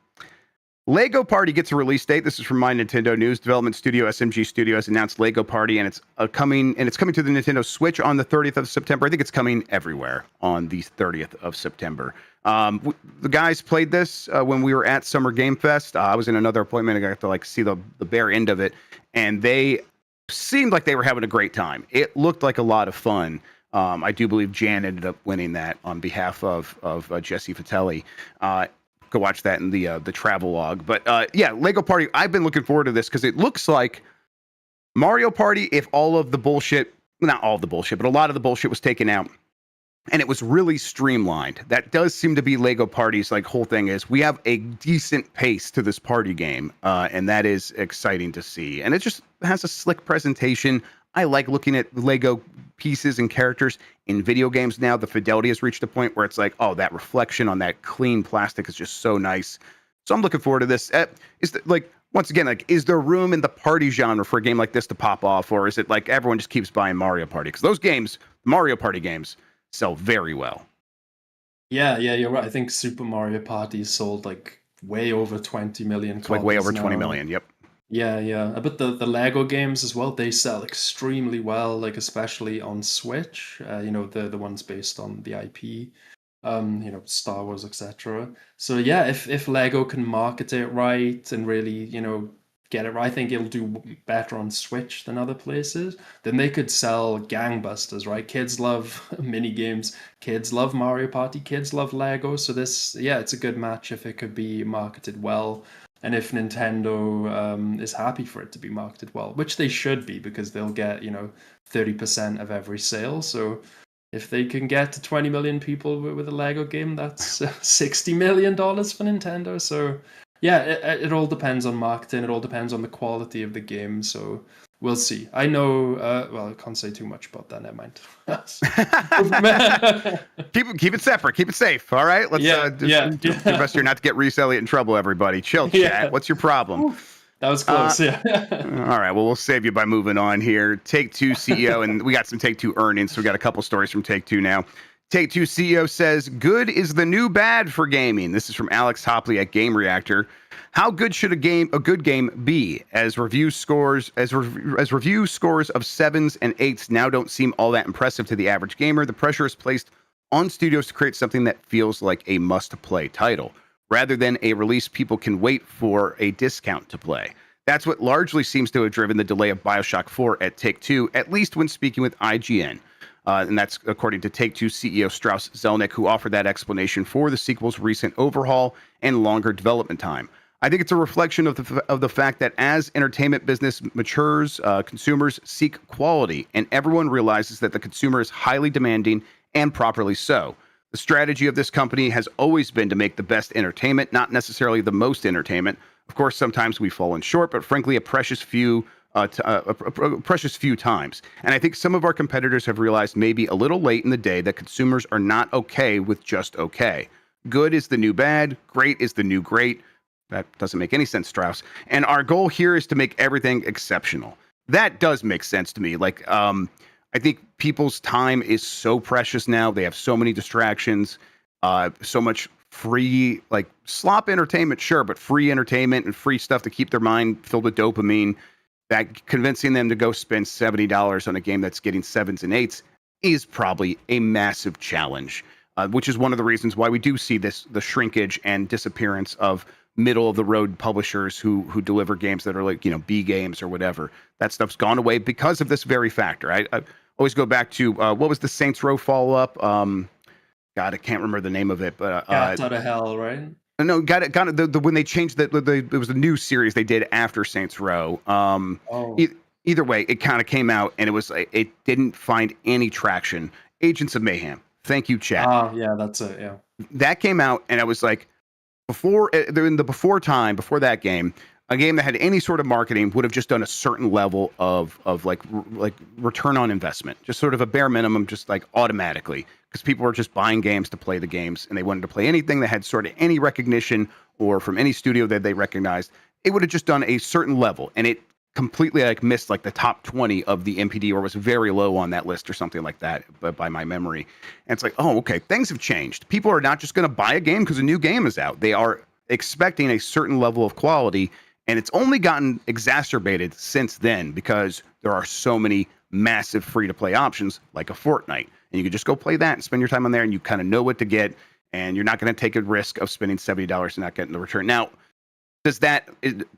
Speaker 1: Lego Party gets a release date. This is from My Nintendo News. Development studio SMG Studio has announced Lego Party, and it's coming to the Nintendo Switch on the 30th of September. I think it's coming everywhere on the 30th of September. The guys played this when we were at Summer Game Fest. I was in another appointment. I got to see the bare end of it, and they seemed like they were having a great time. It looked like a lot of fun. I do believe Jan ended up winning that on behalf of Jesse Fatelli. Go watch that in the travel log. But Lego Party, I've been looking forward to this because it looks like Mario Party if all of the bullshit, not all of the bullshit, but a lot of the bullshit was taken out and it was really streamlined. That does seem to be Lego Party's like whole thing is we have a decent pace to this party game, and that is exciting to see. And it just has a slick presentation. I like looking at Lego pieces and characters in video games now. The fidelity has reached a point where it's like, oh, that reflection on that clean plastic is just so nice. So I'm looking forward to this. Once again, is there room in the party genre for a game like this to pop off, or is it like everyone just keeps buying Mario Party? Because those games, Mario Party games, sell very well.
Speaker 2: Yeah, you're right. I think Super Mario Party sold like way over 20 million.
Speaker 1: It's like way over 20 million. Yep.
Speaker 2: Yeah. But the Lego games as well, they sell extremely well, like especially on Switch. The ones based on the IP, Star Wars, etc. So yeah, if Lego can market it right and really, get it right, I think it'll do better on Switch than other places. Then they could sell gangbusters, right? Kids love mini games. Kids love Mario Party. Kids love Lego. So it's a good match if it could be marketed well. And if Nintendo is happy for it to be marketed well, which they should be, because they'll get 30% of every sale. So if they can get to 20 million people with a Lego game, that's $60 million for Nintendo. So yeah, it all depends on marketing. It all depends on the quality of the game. So we'll see. I know. I can't say too much about that. Never mind.
Speaker 1: Keep it separate. Keep it safe. All right. Let's do the best here not to get Rhys Elliot in trouble. Everybody, chill. Chat. What's your problem?
Speaker 2: That was close, yeah.
Speaker 1: All right, well, we'll save you by moving on here. Take-Two CEO, and we got some Take-Two earnings, so we got a couple stories from Take-Two now. Take-Two CEO says, good is the new bad for gaming. This is from Alex Hopley at Game Reactor. How good should a good game be? As review scores of 7s and 8s now don't seem all that impressive to the average gamer, the pressure is placed on studios to create something that feels like a must-play title, rather than a release people can wait for a discount to play. That's what largely seems to have driven the delay of Bioshock 4 at Take-Two, at least when speaking with IGN. And that's according to Take-Two CEO Strauss Zelnick, who offered that explanation for the sequel's recent overhaul and longer development time. I think it's a reflection of the fact that as entertainment business matures, consumers seek quality, and everyone realizes that the consumer is highly demanding, and properly so. The strategy of this company has always been to make the best entertainment, not necessarily the most entertainment. Of course, sometimes we've fallen short, but frankly, a precious few times. And I think some of our competitors have realized maybe a little late in the day that consumers are not okay with just okay. Good is the new bad. Great is the new great. That doesn't make any sense, Strauss. And our goal here is to make everything exceptional. That does make sense to me. Like, I think people's time is so precious now. They have so many distractions, so much free, like slop entertainment, sure, but free entertainment and free stuff to keep their mind filled with dopamine, that convincing them to go spend $70 on a game that's getting 7s and 8s is probably a massive challenge, which is one of the reasons why we do see the shrinkage and disappearance of middle of the road publishers who deliver games that are like, B games or whatever. That stuff's gone away because of this very factor. I always go back to what was the Saints Row follow-up? God, I can't remember the name of it, but
Speaker 2: Cat out of Hell, right?
Speaker 1: No, got it. When they changed it was a new series they did after Saints Row. Either way, it kind of came out and it didn't find any traction. Agents of Mayhem. Thank you, chat.
Speaker 2: Yeah, that's it. Yeah,
Speaker 1: that came out and I was like, before that game, a game that had any sort of marketing would have just done a certain level of like return on investment, just sort of a bare minimum, just like automatically, because people were just buying games to play the games, and they wanted to play anything that had sort of any recognition or from any studio that they recognized. It would have just done a certain level, and it completely missed like the top 20 of the MPD, or was very low on that list or something like that, but by my memory. And it's like, oh, okay, things have changed. People are not just going to buy a game because a new game is out. They are expecting a certain level of quality. And it's only gotten exacerbated since then because there are so many massive free-to-play options like a Fortnite. And you can just go play that and spend your time on there, and you kind of know what to get, and you're not going to take a risk of spending $70 and not getting the return. Now,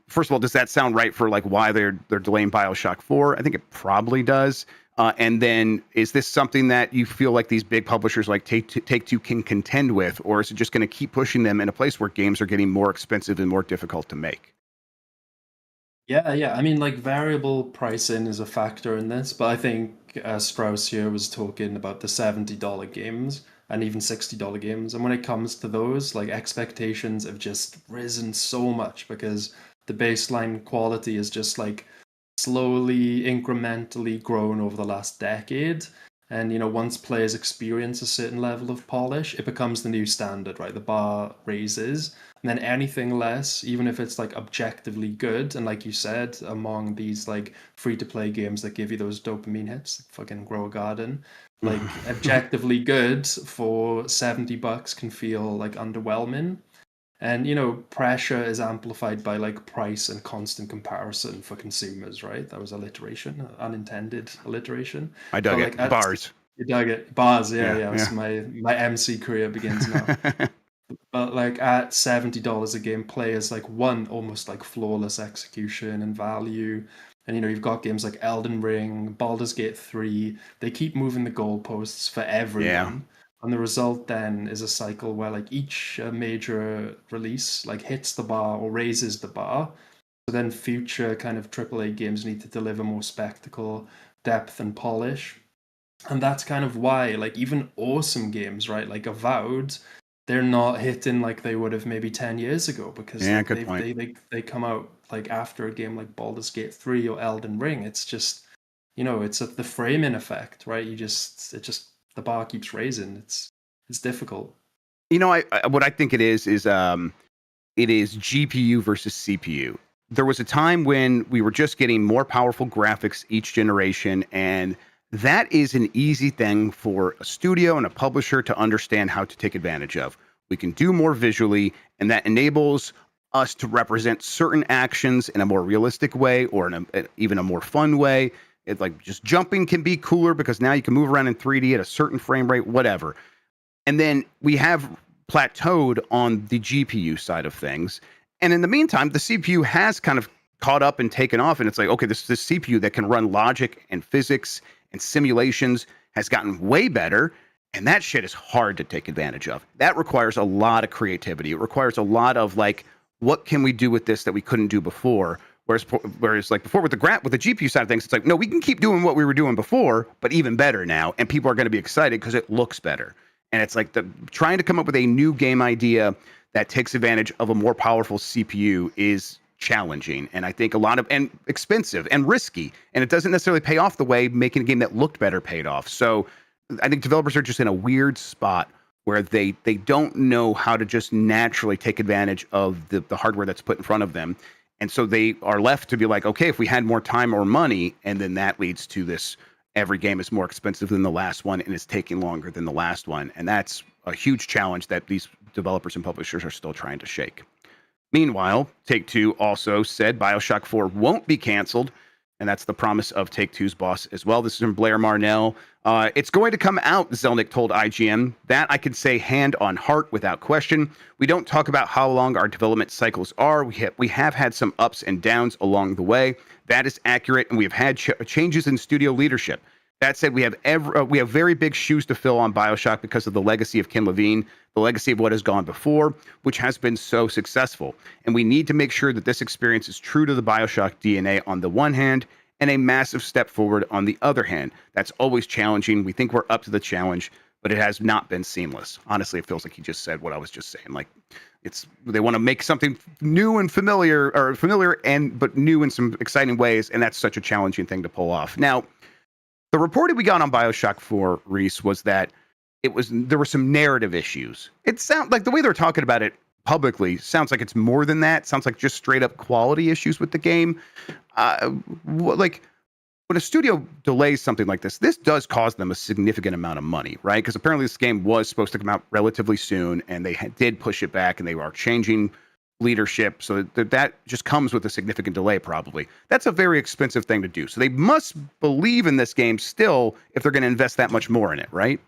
Speaker 1: first of all, does that sound right for like why they're delaying Bioshock 4? I think it probably does. And then is this something that you feel like these big publishers like Take-Two can contend with, or is it just going to keep pushing them in a place where games are getting more expensive and more difficult to make?
Speaker 2: Yeah. I mean, like variable pricing is a factor in this, but I think Strauss here was talking about the $70 games and even $60 games. And when it comes to those, like expectations have just risen so much because the baseline quality is just like slowly, incrementally grown over the last decade. And once players experience a certain level of polish, it becomes the new standard, right? The bar raises. And then anything less, even if it's like objectively good, and like you said, among these like free-to-play games that give you those dopamine hits, fucking Grow a Garden, like objectively good for $70 can feel like underwhelming. And pressure is amplified by like price and constant comparison for consumers, right? That was alliteration, unintended alliteration.
Speaker 1: I dug it. Bars.
Speaker 2: You dug it. Bars, yeah.
Speaker 1: Yeah.
Speaker 2: So my MC career begins now. But like at $70 a game, players like want almost like flawless execution and value. And you've got games like Elden Ring, Baldur's Gate 3. They keep moving the goalposts for everyone.
Speaker 1: Yeah.
Speaker 2: And the result then is a cycle where like each major release like hits the bar or raises the bar. So then future kind of AAA games need to deliver more spectacle, depth, and polish. And that's kind of why like even awesome games, right, like Avowed, they're not hitting like they would have maybe 10 years ago because they come out like after a game like Baldur's Gate 3 or Elden Ring. It's just, it's the framing effect, right? The bar keeps raising. It's difficult.
Speaker 1: What I think it is GPU versus CPU. there was a time when we were just getting more powerful graphics each generation, and that is an easy thing for a studio and a publisher to understand how to take advantage of. We can do more visually, and that enables us to represent certain actions in a more realistic way or in even a more fun way. It's like just jumping can be cooler because now you can move around in 3D at a certain frame rate, whatever. And then we have plateaued on the GPU side of things. And in the meantime, the CPU has kind of caught up and taken off. And it's like, okay, this CPU that can run logic and physics and simulations has gotten way better. And that shit is hard to take advantage of. That requires a lot of creativity. It requires a lot of like, what can we do with this that we couldn't do before? Whereas like before with the GPU side of things, it's like, no, we can keep doing what we were doing before, but even better now. And people are going to be excited because it looks better. And it's like trying to come up with a new game idea that takes advantage of a more powerful CPU is challenging. And I think and expensive and risky. And it doesn't necessarily pay off the way making a game that looked better paid off. So I think developers are just in a weird spot where they don't know how to just naturally take advantage of the hardware that's put in front of them. And so they are left to be like, okay, if we had more time or money, and then that leads to this, every game is more expensive than the last one and it's taking longer than the last one. And that's a huge challenge that these developers and publishers are still trying to shake. Meanwhile, Take-Two also said Bioshock 4 won't be canceled. And that's the promise of Take-Two's boss as well. This is from Blair Marnell. It's going to come out, Zelnick told IGN. That I can say hand on heart without question. We don't talk about how long our development cycles are. We have had some ups and downs along the way. That is accurate, and we have had changes in studio leadership. That said, we have very big shoes to fill on Bioshock because of the legacy of Ken Levine, the legacy of what has gone before, which has been so successful. And we need to make sure that this experience is true to the Bioshock DNA on the one hand, and a massive step forward on the other hand. That's always challenging. We think we're up to the challenge, but it has not been seamless. Honestly, it feels like he just said what I was just saying. Like, they want to make something new and familiar, but new in some exciting ways, and that's such a challenging thing to pull off. Now, the reporting we got on Bioshock 4, Rhys, was that there were some narrative issues. It sounds like the way they're talking about it publicly sounds like it's more than that. Sounds like just straight up quality issues with the game. Like when a studio delays something like this does cause them a significant amount of money, right? Because apparently this game was supposed to come out relatively soon, and they did push it back, and they are changing leadership, so that just comes with a significant delay probably. That's a very expensive thing to do. So they must believe in this game still if they're going to invest that much more in it, right?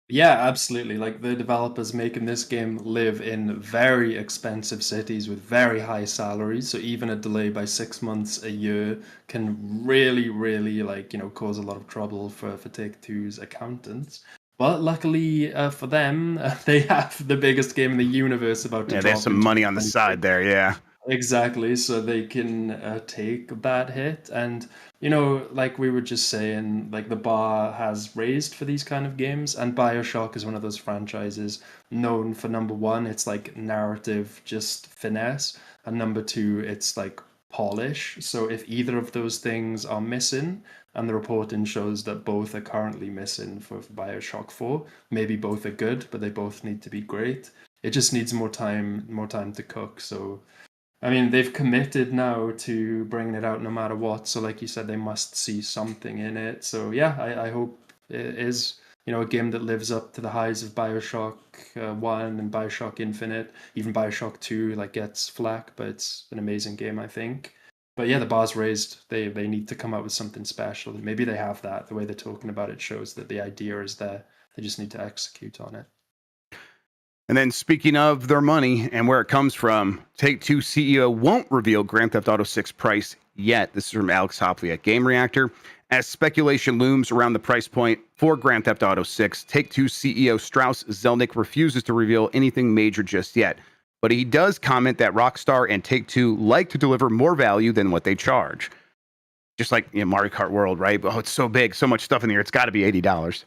Speaker 2: Yeah, absolutely. Like the developers making this game live in very expensive cities with very high salaries. So even a delay by 6 months, a year can really, really cause a lot of trouble for Take-Two's accountants. But luckily for them, they have the biggest game in the universe about to drop.
Speaker 1: Yeah, they have some money on the side there, yeah.
Speaker 2: Exactly, so they can take that hit. And, like we were just saying, like the bar has raised for these kind of games. And Bioshock is one of those franchises known for, number one, it's like narrative, just finesse. And number two, it's like polish. So if either of those things are missing, and the reporting shows that both are currently missing for Bioshock 4. Maybe both are good, but they both need to be great. It just needs more time to cook. So, I mean, they've committed now to bringing it out no matter what. So, like you said, they must see something in it. So, yeah, I hope it is, a game that lives up to the highs of Bioshock 1 and Bioshock Infinite. Even Bioshock 2 gets flack, but it's an amazing game, I think. But yeah, the bar's raised. They need to come up with something special. And maybe they have that. The way they're talking about it shows that the idea is there. They just need to execute on it.
Speaker 1: And then speaking of their money and where it comes from, Take-Two CEO won't reveal Grand Theft Auto 6 price yet. This is from Alex Hopley at Game Reactor. As speculation looms around the price point for Grand Theft Auto 6, Take-Two CEO Strauss Zelnick refuses to reveal anything major just yet. But he does comment that Rockstar and Take-Two like to deliver more value than what they charge. Just like Mario Kart World, right? Oh, it's so big, so much stuff in here. It's got to be $80.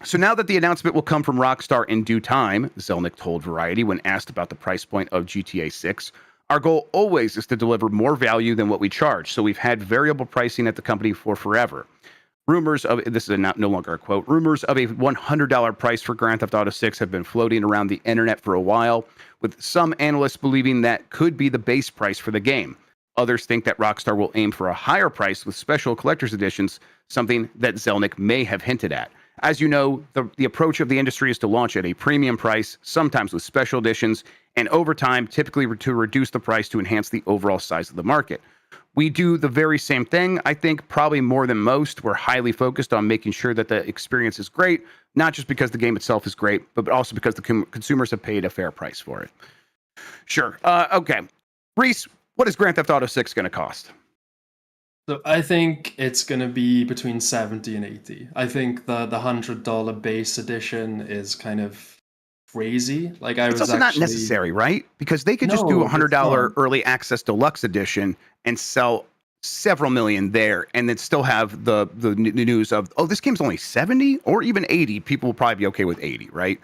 Speaker 1: So now that the announcement will come from Rockstar in due time, Zelnick told Variety when asked about the price point of GTA 6, our goal always is to deliver more value than what we charge. So we've had variable pricing at the company for forever. Rumors of this is no longer a quote. Rumors of a $100 price for Grand Theft Auto 6 have been floating around the internet for a while, with some analysts believing that could be the base price for the game. Others think that Rockstar will aim for a higher price with special collector's editions, something that Zelnick may have hinted at. As you know, the approach of the industry is to launch at a premium price, sometimes with special editions, and over time, typically to reduce the price to enhance the overall size of the market. We do the very same thing. I think probably more than most. We're highly focused on making sure that the experience is great, not just because the game itself is great, but also because the consumers have paid a fair price for it. Sure. Okay. Rhys, what is Grand Theft Auto 6 going to cost?
Speaker 2: So I think it's going to be between 70 and 80. I think the $100 base edition is kind of crazy. Like
Speaker 1: It's also not necessary, right? Because they could just do a $100 early access deluxe edition and sell several million there, and then still have the news of, oh, this game's only 70 or even 80. People will probably be okay with 80, right?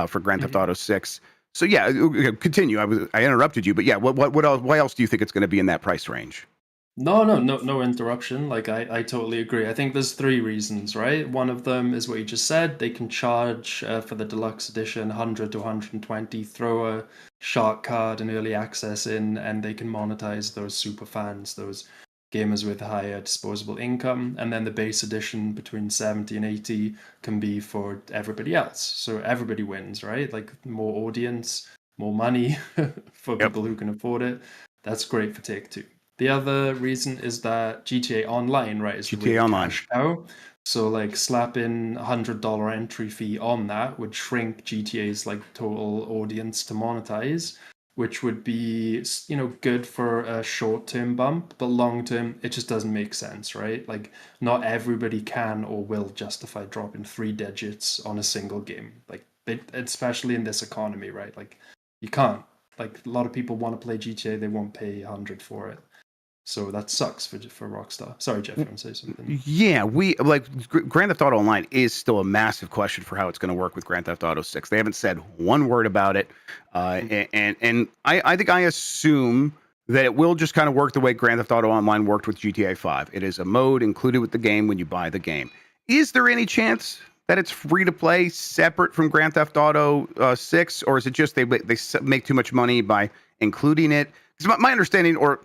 Speaker 1: For Grand Theft Auto 6. So yeah, continue. I interrupted you, but yeah, what else? Why else do you think it's going to be in that price range?
Speaker 2: No interruption. Like I totally agree. I think there's three reasons, right? One of them is what you just said. They can charge for the deluxe edition 100 to 120, throw a shark card and early access in, and they can monetize those super fans, those gamers with higher disposable income. And then the base edition between 70 and 80 can be for everybody else. So everybody wins, right? Like more audience, more money for people who can afford it. That's great for Take-Two. The other reason is that GTA Online, right, is
Speaker 1: GTA
Speaker 2: really
Speaker 1: Online.
Speaker 2: cash cow. So like slapping $100 entry fee on that would shrink GTA's like total audience to monetize, which would be, you know, good for a short-term bump, but long-term it just doesn't make sense, right? Like not everybody can or will justify dropping 3 digits on a single game. Like especially in this economy, right? Like you can't. Like a lot of people want to play GTA, they won't pay 100 for it. So that sucks for Rockstar. Sorry, Jeff, you want to say something?
Speaker 1: Yeah, we like Grand Theft Auto Online is still a massive question for how it's going to work with Grand Theft Auto 6. They haven't said one word about it, and I think I assume that it will just kind of work the way Grand Theft Auto Online worked with GTA 5. It is a mode included with the game when you buy the game. Is there any chance that it's free to play separate from Grand Theft Auto 6, or is it just they make too much money by including it? Because my understanding, or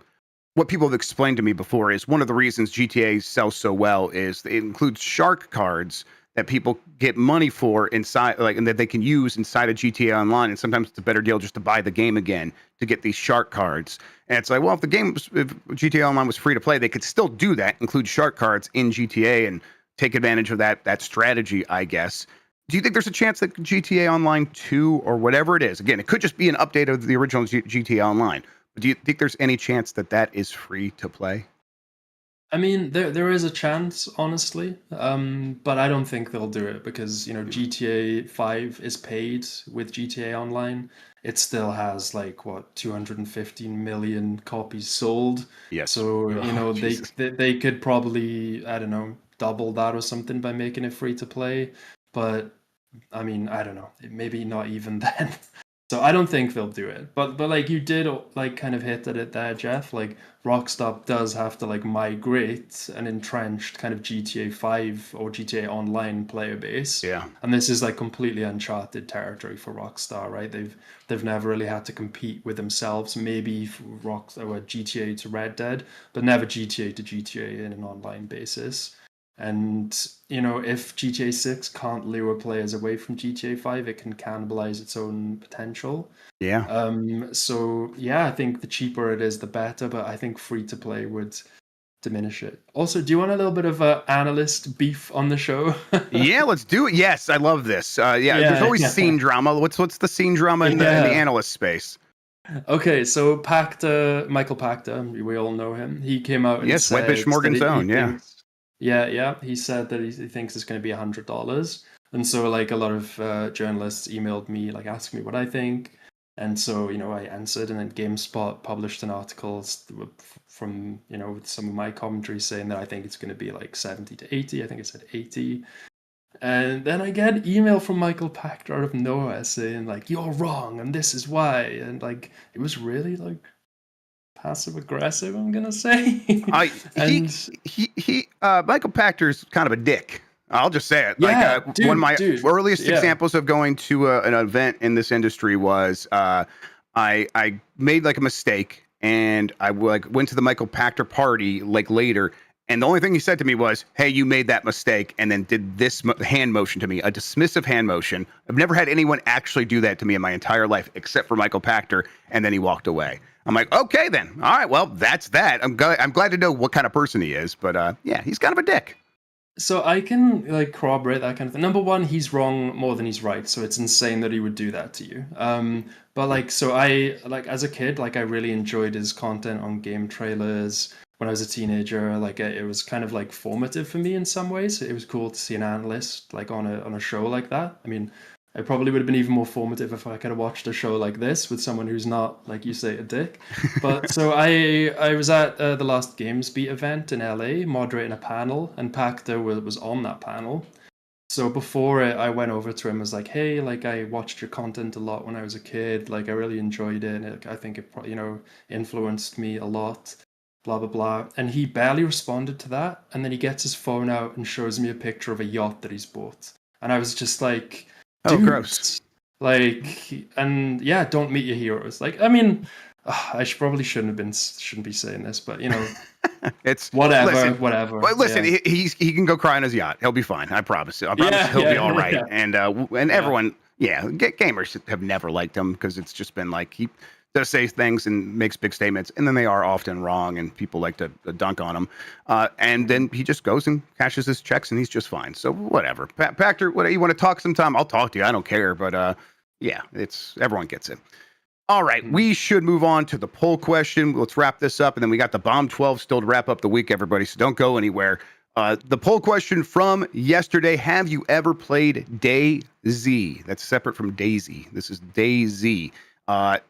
Speaker 1: what people have explained to me before, is one of the reasons GTA sells so well is it includes shark cards that people get money for inside, like, and that they can use inside of GTA Online. And sometimes it's a better deal just to buy the game again to get these shark cards. And it's like, well, if GTA Online was free to play, they could still do that, include shark cards in GTA and take advantage of that strategy, I guess. Do you think there's a chance that GTA Online 2 or whatever it is, again, it could just be an update of the original GTA Online, do you think there's any chance that that is free to play?
Speaker 2: I mean, there is a chance, honestly, but I don't think they'll do it because, you know, GTA 5 is paid with GTA Online. It still has like what 215 million copies sold.
Speaker 1: Yes.
Speaker 2: So you know they could probably, I don't know, double that or something by making it free to play. But I mean, I don't know, maybe not even then. So I don't think they'll do it. But like you did like kind of hit at it there, Jeff. Like Rockstar does have to like migrate an entrenched kind of GTA 5 or GTA Online player base.
Speaker 1: Yeah.
Speaker 2: And this is like completely uncharted territory for Rockstar, right? They've never really had to compete with themselves. Maybe Rockstar or GTA to Red Dead, but never GTA to GTA in an online basis. And, you know, if GTA 6 can't lure players away from GTA 5, it can cannibalize its own potential.
Speaker 1: Yeah.
Speaker 2: So, yeah, I think the cheaper it is, the better, but I think free to play would diminish it. Also, do you want a little bit of analyst beef on the show?
Speaker 1: Yeah, let's do it. Yes, I love this. There's always scene drama. What's the scene drama in the analyst space?
Speaker 2: Okay, so Michael Pacta, we all know him. He came out and said
Speaker 1: Whitefish Morgan's own,
Speaker 2: yeah. He said that he thinks it's going to be $100, and so like a lot of journalists emailed me like asking me what I think, and so you know I answered, and then GameSpot published an article from you know with some of my commentary saying that I think it's going to be like 70 to 80. I think it said 80. And then I get an email from Michael Pachter out of nowhere saying like you're wrong and this is why, and like it was really like passive aggressive, I'm gonna say.
Speaker 1: I
Speaker 2: And
Speaker 1: he Michael Pachter's kind of a dick. I'll just say it. Like
Speaker 2: yeah,
Speaker 1: one of my
Speaker 2: dude,
Speaker 1: earliest
Speaker 2: yeah.
Speaker 1: examples of going to an event in this industry was I made like a mistake and I like went to the Michael Pachter party like later. And the only thing he said to me was, "Hey, you made that mistake," and then did this hand motion to me, a dismissive hand motion. I've never had anyone actually do that to me in my entire life, except for Michael Pachter. And then he walked away. I'm like, okay, then, all right, well, that's that. I'm glad to know what kind of person he is, but yeah, he's kind of a dick.
Speaker 2: So I can like corroborate that kind of thing. Number one, he's wrong more than he's right, so it's insane that he would do that to you. But like, so I like as a kid, like I really enjoyed his content on game trailers. When I was a teenager, like it was kind of like formative for me in some ways. It was cool to see an analyst like on a show like that. I mean, it probably would have been even more formative if I could have watched a show like this with someone who's not, like you say, a dick. But so I was at the last Games Beat event in LA, moderating a panel, and Pachter was on that panel. So before it, I went over to him, was like, "Hey, like I watched your content a lot when I was a kid. Like I really enjoyed it. And I think it, influenced me a lot. Blah blah blah." And he barely responded to that. And then he gets his phone out and shows me a picture of a yacht that he's bought. And I was just like,
Speaker 1: Oh,
Speaker 2: dude,
Speaker 1: gross.
Speaker 2: like, and yeah, don't meet your heroes. Like, I mean, I probably shouldn't be saying this, but
Speaker 1: It's
Speaker 2: whatever,
Speaker 1: listen,
Speaker 2: whatever.
Speaker 1: well, listen,
Speaker 2: Yeah.
Speaker 1: he can go cry on his yacht. He'll be fine. I promise. I promise
Speaker 2: Yeah,
Speaker 1: he'll be
Speaker 2: yeah,
Speaker 1: all right.
Speaker 2: yeah.
Speaker 1: And everyone, yeah, gamers have never liked him because it's just been like he does say things and makes big statements, and then they are often wrong, and people like to dunk on him. And then he just goes and cashes his checks, and he's just fine. So whatever. Pachter, what you want to talk sometime? I'll talk to you. I don't care. But yeah, it's everyone gets it. All right, we should move on to the poll question. Let's wrap this up, and then we got the Bomb 12 still to wrap up the week, everybody, so don't go anywhere. The poll question from yesterday, have you ever played DayZ? That's separate from Daisy. This is DayZ.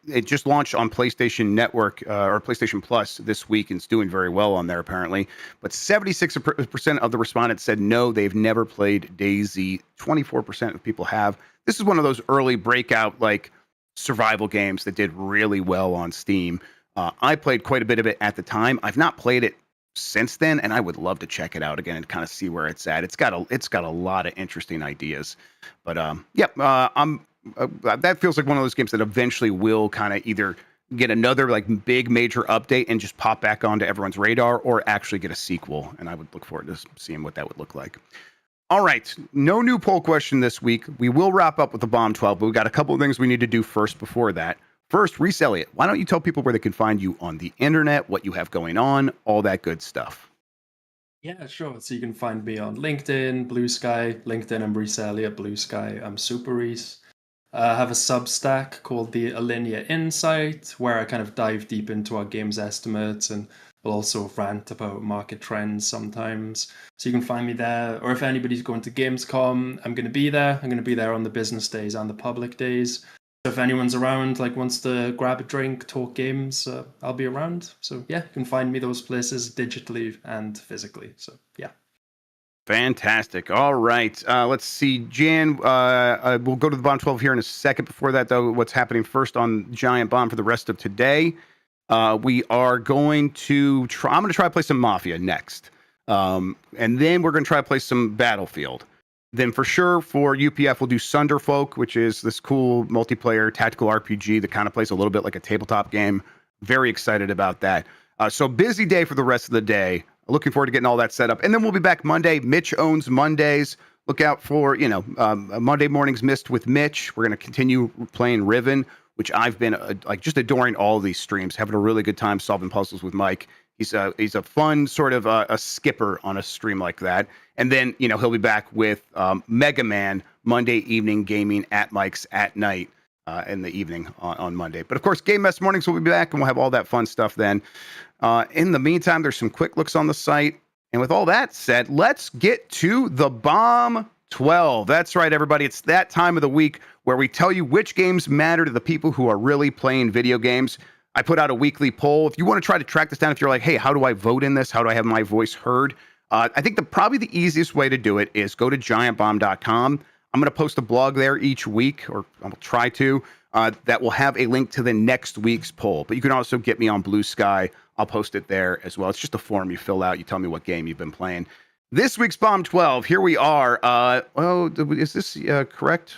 Speaker 1: It just launched on PlayStation Network or PlayStation Plus this week, and it's doing very well on there, apparently. But 76% of the respondents said no, they've never played DayZ. 24% of people have. This is one of those early breakout, like, survival games that did really well on Steam. I played quite a bit of it at the time. I've not played it since then, and I would love to check it out again and kind of see where it's at. It's got a lot of interesting ideas, but that feels like one of those games that eventually will kind of either get another like big major update and just pop back onto everyone's radar, or actually get a sequel. And I would look forward to seeing what that would look like. All right, no new poll question this week. We will wrap up with the Bomb 12, but we got a couple of things we need to do first before that. First, Rhys Elliot, why don't you tell people where they can find you on the internet, what you have going on, all that good stuff?
Speaker 2: Yeah, sure. So you can find me on LinkedIn, Blue Sky. LinkedIn, I'm Rhys Elliot. Blue Sky, I'm Super Rhys. I have a Substack called the Alinea Insight, where I kind of dive deep into our games estimates, and will also rant about market trends sometimes. So you can find me there. Or if anybody's going to Gamescom, I'm going to be there. I'm going to be there on the business days and the public days. So if anyone's around, like wants to grab a drink, talk games, I'll be around. So yeah, you can find me those places digitally and physically. So yeah.
Speaker 1: Fantastic. All right. Let's see. Jan, we'll go to the Bomb 12 here in a second. Before that, though, what's happening first on Giant Bomb for the rest of today? We are going to try. I'm going to try to play some Mafia next. And then we're going to try to play some Battlefield. Then for sure for UPF, we'll do Sunderfolk, which is this cool multiplayer tactical RPG that kind of plays a little bit like a tabletop game. Very excited about that. So busy day for the rest of the day. Looking forward to getting all that set up. And then we'll be back Monday. Mitch owns Mondays. Look out for, Monday mornings missed with Mitch. We're going to continue playing Riven, which I've been just adoring all of these streams, having a really good time solving puzzles with Mike. He's a fun sort of a skipper on a stream like that. And then, he'll be back with Mega Man Monday evening gaming at Mike's at night in the evening on Monday. But of course, Game Mess mornings will be back, and we'll have all that fun stuff then. In the meantime, there's some quick looks on the site. And with all that said, let's get to the Bomb 12. That's right, everybody. It's that time of the week where we tell you which games matter to the people who are really playing video games. I put out a weekly poll. If you want to try to track this down, if you're like, hey, how do I vote in this? How do I have my voice heard? I think probably the easiest way to do it is go to giantbomb.com. I'm I'm going to post a blog there each week, or I'll try to, that will have a link to the next week's poll. But you can also get me on Blue Sky. I'll post it there as well. It's just a form you fill out. You tell me what game you've been playing. This week's Bomb 12, here we are. Is this correct?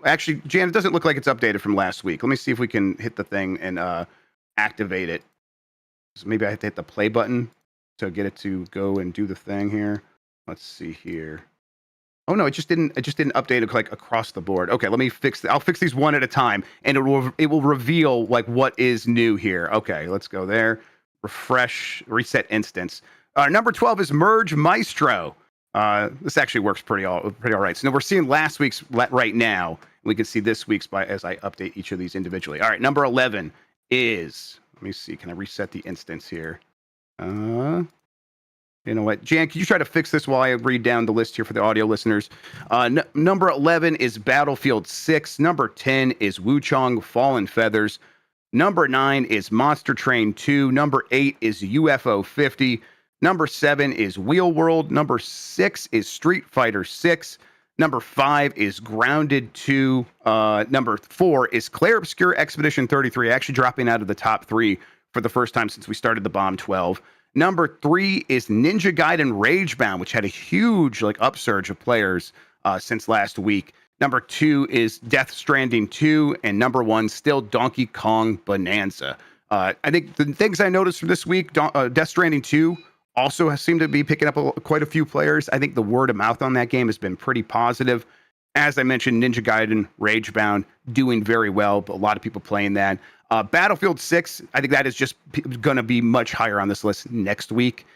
Speaker 1: Actually, Jan, it doesn't look like it's updated from last week. Let me see if we can hit the thing and activate it. So maybe I have to hit the play button to get it to go and do the thing here. Let's see here. Oh no, it just didn't update it like across the board. Okay, let me fix I'll fix these one at a time, and it will reveal like what is new here. Okay, let's go there. Refresh, reset instance. Number 12 is Merge Maestro. This actually works pretty all right. So now we're seeing last week's right now. We can see this week's as I update each of these individually. All right, number 11 is, let me see, can I reset the instance here? You know what, Jan, can you try to fix this while I read down the list here for the audio listeners? Number 11 is Battlefield 6. Number 10 is Wuchang Fallen Feathers. Number 9 is Monster Train 2. Number 8 is UFO 50. Number 7 is Wheel World. Number 6 is Street Fighter 6. Number 5 is Grounded 2. Number 4 is Clair Obscure Expedition 33, actually dropping out of the top 3 for the first time since we started the Bomb 12. Number 3 is Ninja Gaiden Ragebound, which had a huge upsurge of players since last week. Number 2 is Death Stranding 2, and number 1 still Donkey Kong Bonanza. I think the things I noticed from this week, Death Stranding 2 also has seemed to be picking up quite a few players. I think the word of mouth on that game has been pretty positive. As I mentioned, Ninja Gaiden Ragebound doing very well, but a lot of people playing that. Battlefield 6, I think that is just going to be much higher on this list next week.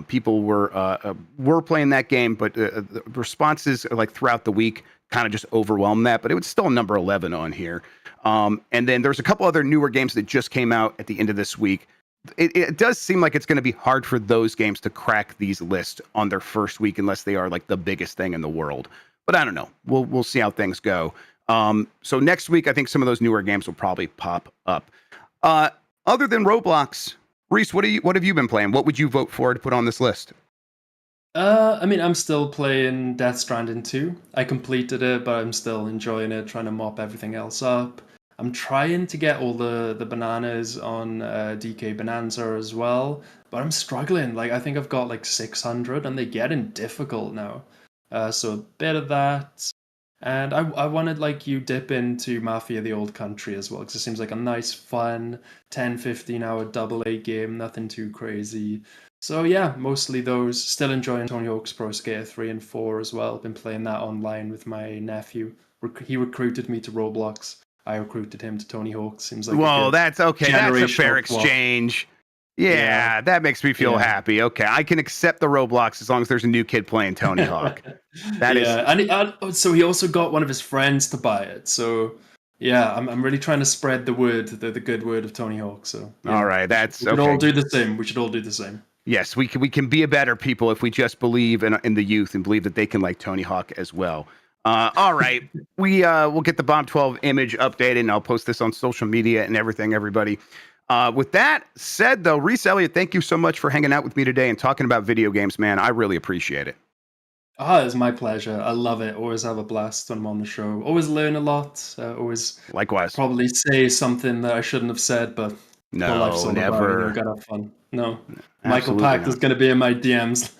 Speaker 1: People were playing that game, but the responses throughout the week kind of just overwhelmed that. But it was still number 11 on here. And then there's a couple other newer games that just came out at the end of this week. It does seem like it's going to be hard for those games to crack these lists on their first week unless they are the biggest thing in the world. But I don't know. We'll see how things go. So next week, I think some of those newer games will probably pop up. Other than Roblox, Rhys, what have you been playing? What would you vote for to put on this list?
Speaker 2: I mean, I'm still playing Death Stranding 2. I completed it, but I'm still enjoying it, trying to mop everything else up. I'm trying to get all the bananas on DK Bonanza as well, but I'm struggling. I think I've got 600, and they're getting difficult now. So a bit of that. And I wanted you dip into Mafia the Old Country as well, because it seems like a nice, fun 10-15 hour AA game, nothing too crazy. So yeah, mostly those. Still enjoying Tony Hawk's Pro Skater 3 and 4 as well. Been playing that online with my nephew. He recruited me to Roblox. I recruited him to Tony Hawk. Seems like
Speaker 1: well, that's okay. That's a fair exchange. Yeah, that makes me feel happy. Okay, I can accept the Roblox as long as there's a new kid playing Tony Hawk. That is.
Speaker 2: And so he also got one of his friends to buy it. So yeah, I'm really trying to spread the word, the good word of Tony Hawk. So
Speaker 1: all right, that's okay.
Speaker 2: We should all do the same. We should all do the same.
Speaker 1: Yes, we can be a better people if we just believe in the youth and believe that they can like Tony Hawk as well. All right, we'll get the Bomb 12 image updated, and I'll post this on social media and everything, everybody. With that said, though, Rhys Elliot, thank you so much for hanging out with me today and talking about video games, man. I really appreciate it.
Speaker 2: It's my pleasure. I love it. Always have a blast when I'm on the show. Always learn a lot. Always
Speaker 1: likewise.
Speaker 2: Probably say something that I shouldn't have said, but
Speaker 1: no, never.
Speaker 2: You gotta have fun. No. Michael Pact is going to be in my DMs.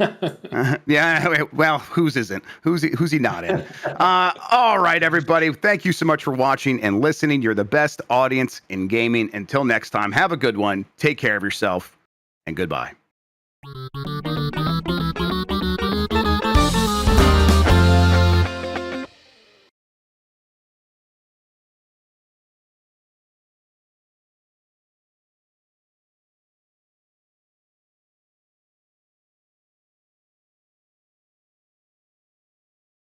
Speaker 1: Yeah, well, whose isn't? Who's he not in? All right, everybody. Thank you so much for watching and listening. You're the best audience in gaming. Until next time, have a good one. Take care of yourself, and goodbye.